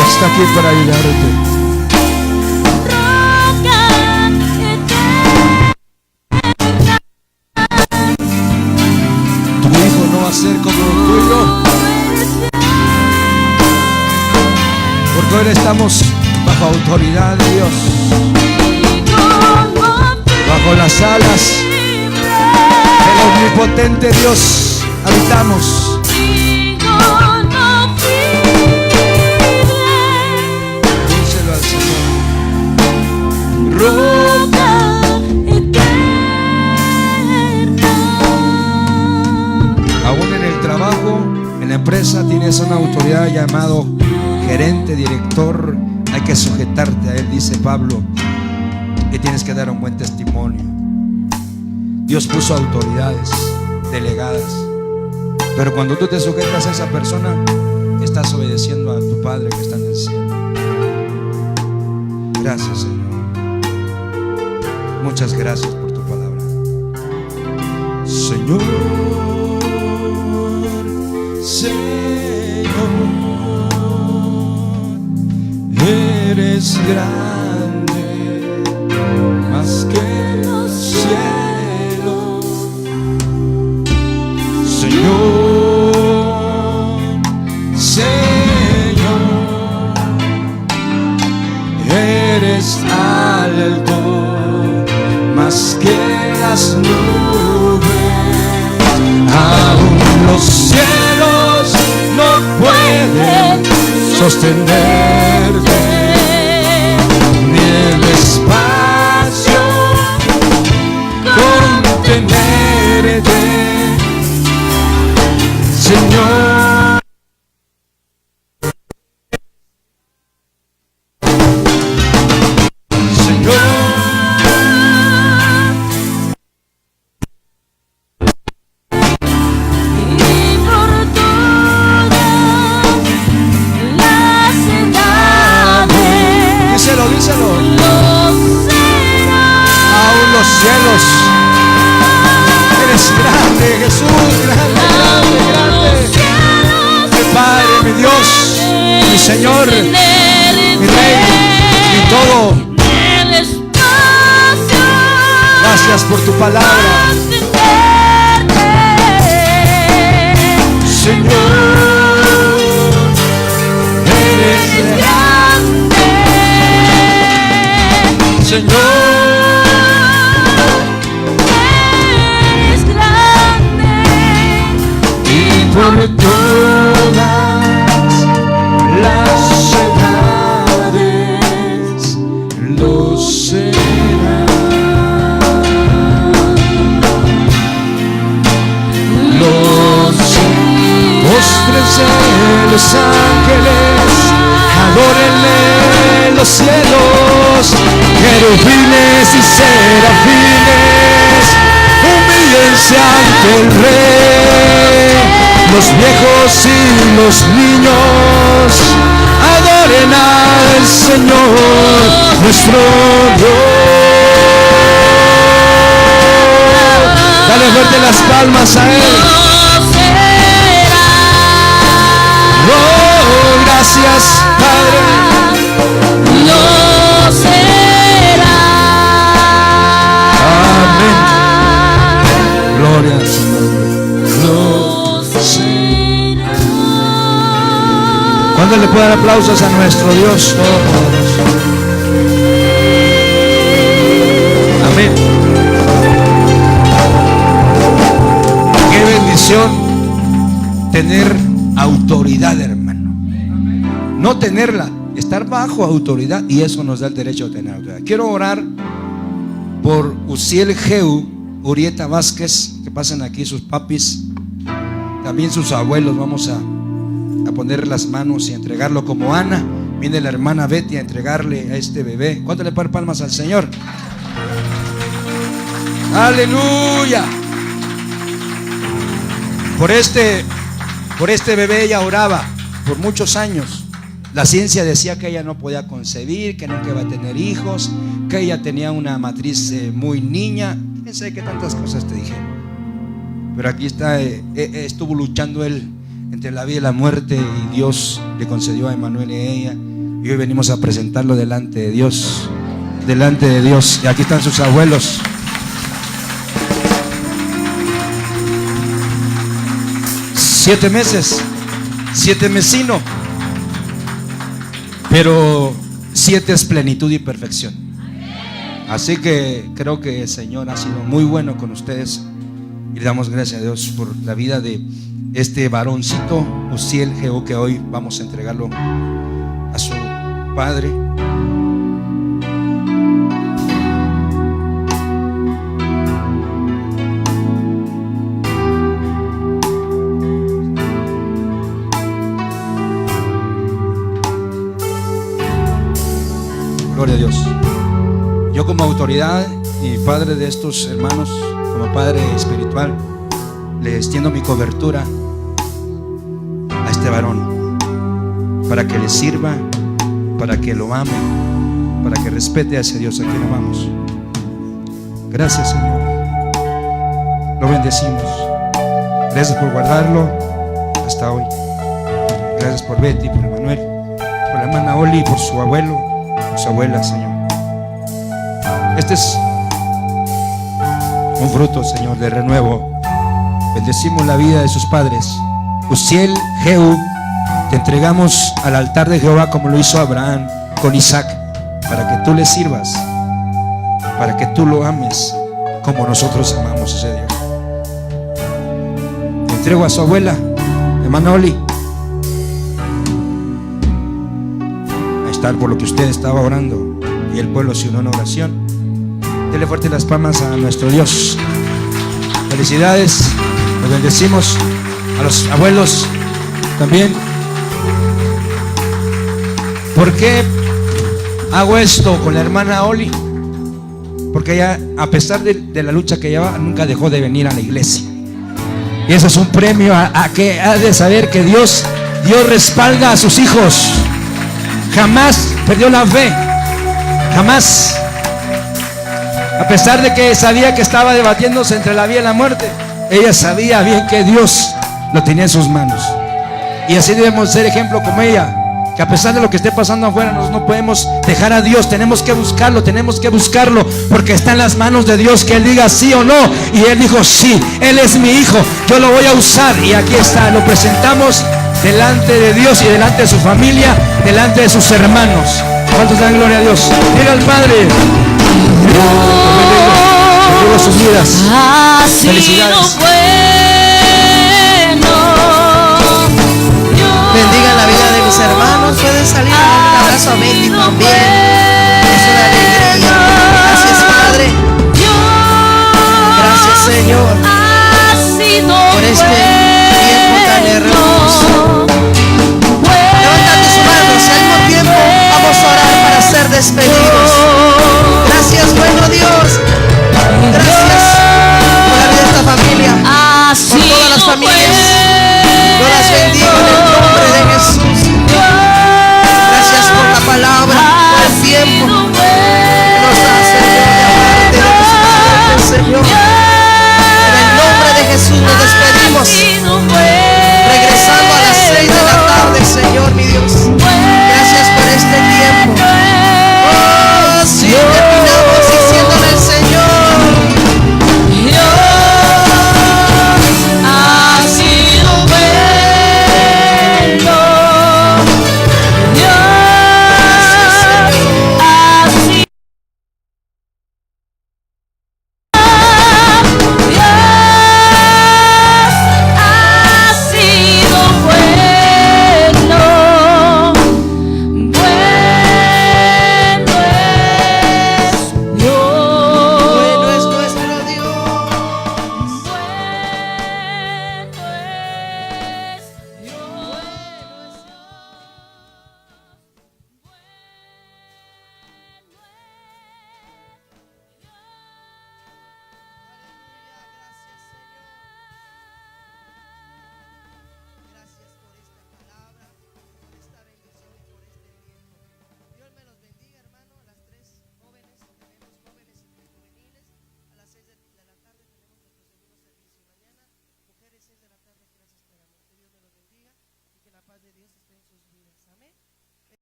está aquí para ayudarte. Tu hijo no va a ser como tú y yo, porque hoy estamos bajo autoridad de Dios, bajo las alas del omnipotente Dios habitamos. Díselo al Señor. Roca eterna. Aún en el trabajo, en la empresa, tienes una autoridad llamado gerente, director. Hay que sujetarte a él, dice Pablo, y tienes que dar un buen testimonio. Dios puso autoridades delegadas, pero cuando tú te sujetas a esa persona, estás obedeciendo a tu Padre que está en el cielo. Gracias, Señor. Muchas gracias por tu palabra, Señor. Señor, eres grande, más que los cielos. Señor, Señor, eres alto, más que las nubes. Aún los cielos no pueden sostenerte, ni el espacio contenerte, Señor. Cielos, eres grande, Jesús, grande, grande, grande. Mi Padre, mi Dios, mi Señor, mi Rey, mi todo. Gracias por tu palabra, Señor. Eres grande, Señor. Por todas las edades lo será. Los postrense los ángeles, adórenle. los cielos, querubines y serafines, humíllense ante el Rey. Los viejos y los niños adoren al Señor, nuestro Dios. Dale fuerte las palmas a Él. Oh, gracias, Padre. Lo será. Amén. Gloria al Señor. Lo Será. ¿Cuándo le puedo dar aplausos a nuestro Dios Todopoderoso? Amén. Qué bendición tener autoridad, hermano. No tenerla, estar bajo autoridad, y eso nos da el derecho a tener autoridad. Quiero orar por Uziel Jehú, Urieta Vázquez, que pasen aquí sus papis, también sus abuelos. Vamos a poner las manos y entregarlo como Ana. Viene la hermana Betty a entregarle a este bebé. ¿Cuánto le palmas al Señor? Aleluya. Por este bebé ella oraba por muchos años. La ciencia decía que ella no podía concebir, que nunca iba a tener hijos, que ella tenía una matriz muy niña. Quién sabe qué tantas cosas te dije. Pero aquí está, estuvo luchando él entre la vida y la muerte, y Dios le concedió a Emanuel y a ella. Y hoy venimos a presentarlo delante de Dios. Delante de Dios. Y aquí están sus abuelos. Siete meses, 7 mesino, pero 7 es plenitud y perfección. Así que creo que el Señor ha sido muy bueno con ustedes, y le damos gracias a Dios por la vida de este varoncito Uziel Jehú, que hoy vamos a entregarlo a su padre. Gloria a Dios. Yo, como autoridad y padre de estos hermanos, como padre espiritual, le extiendo mi cobertura a este varón, para que le sirva, para que lo ame, para que respete a ese Dios a quien amamos. Gracias, Señor. Lo bendecimos. Gracias por guardarlo hasta hoy. Gracias por Betty, por Emanuel, por la hermana Oli, por su abuelo, por su abuela, Señor. Este es un fruto, Señor, de renuevo. Bendecimos la vida de sus padres. Uziel Jehú, te entregamos al altar de Jehová, como lo hizo Abraham con Isaac, para que tú le sirvas, para que tú lo ames como nosotros amamos a ese Dios. Te entrego a su abuela, hermana Oli, a estar por lo que usted estaba orando, y el pueblo se unió en oración. Dele fuerte las palmas a nuestro Dios. Felicidades, los bendecimos. A los abuelos también. ¿Por qué hago esto con la hermana Oli? Porque ella, a pesar de la lucha que lleva, nunca dejó de venir a la iglesia. Y eso es un premio a que ha de saber que Dios respalda a sus hijos. Jamás perdió la fe. Jamás. A pesar de que sabía que estaba debatiéndose entre la vida y la muerte, ella sabía bien que Dios lo tenía en sus manos. Y así debemos ser ejemplo como ella, que a pesar de lo que esté pasando afuera, nosotros no podemos dejar a Dios. Tenemos que buscarlo, porque está en las manos de Dios que Él diga sí o no. Y Él dijo sí, Él es mi hijo, yo lo voy a usar. Y aquí está, lo presentamos delante de Dios y delante de su familia, delante de sus hermanos. ¿Cuántos dan gloria a Dios? Mira al Padre. Bendiga sus vidas. Felicidades. Bendiga la vida de mis hermanos. Pueden salir a dar un abrazo a Betty también.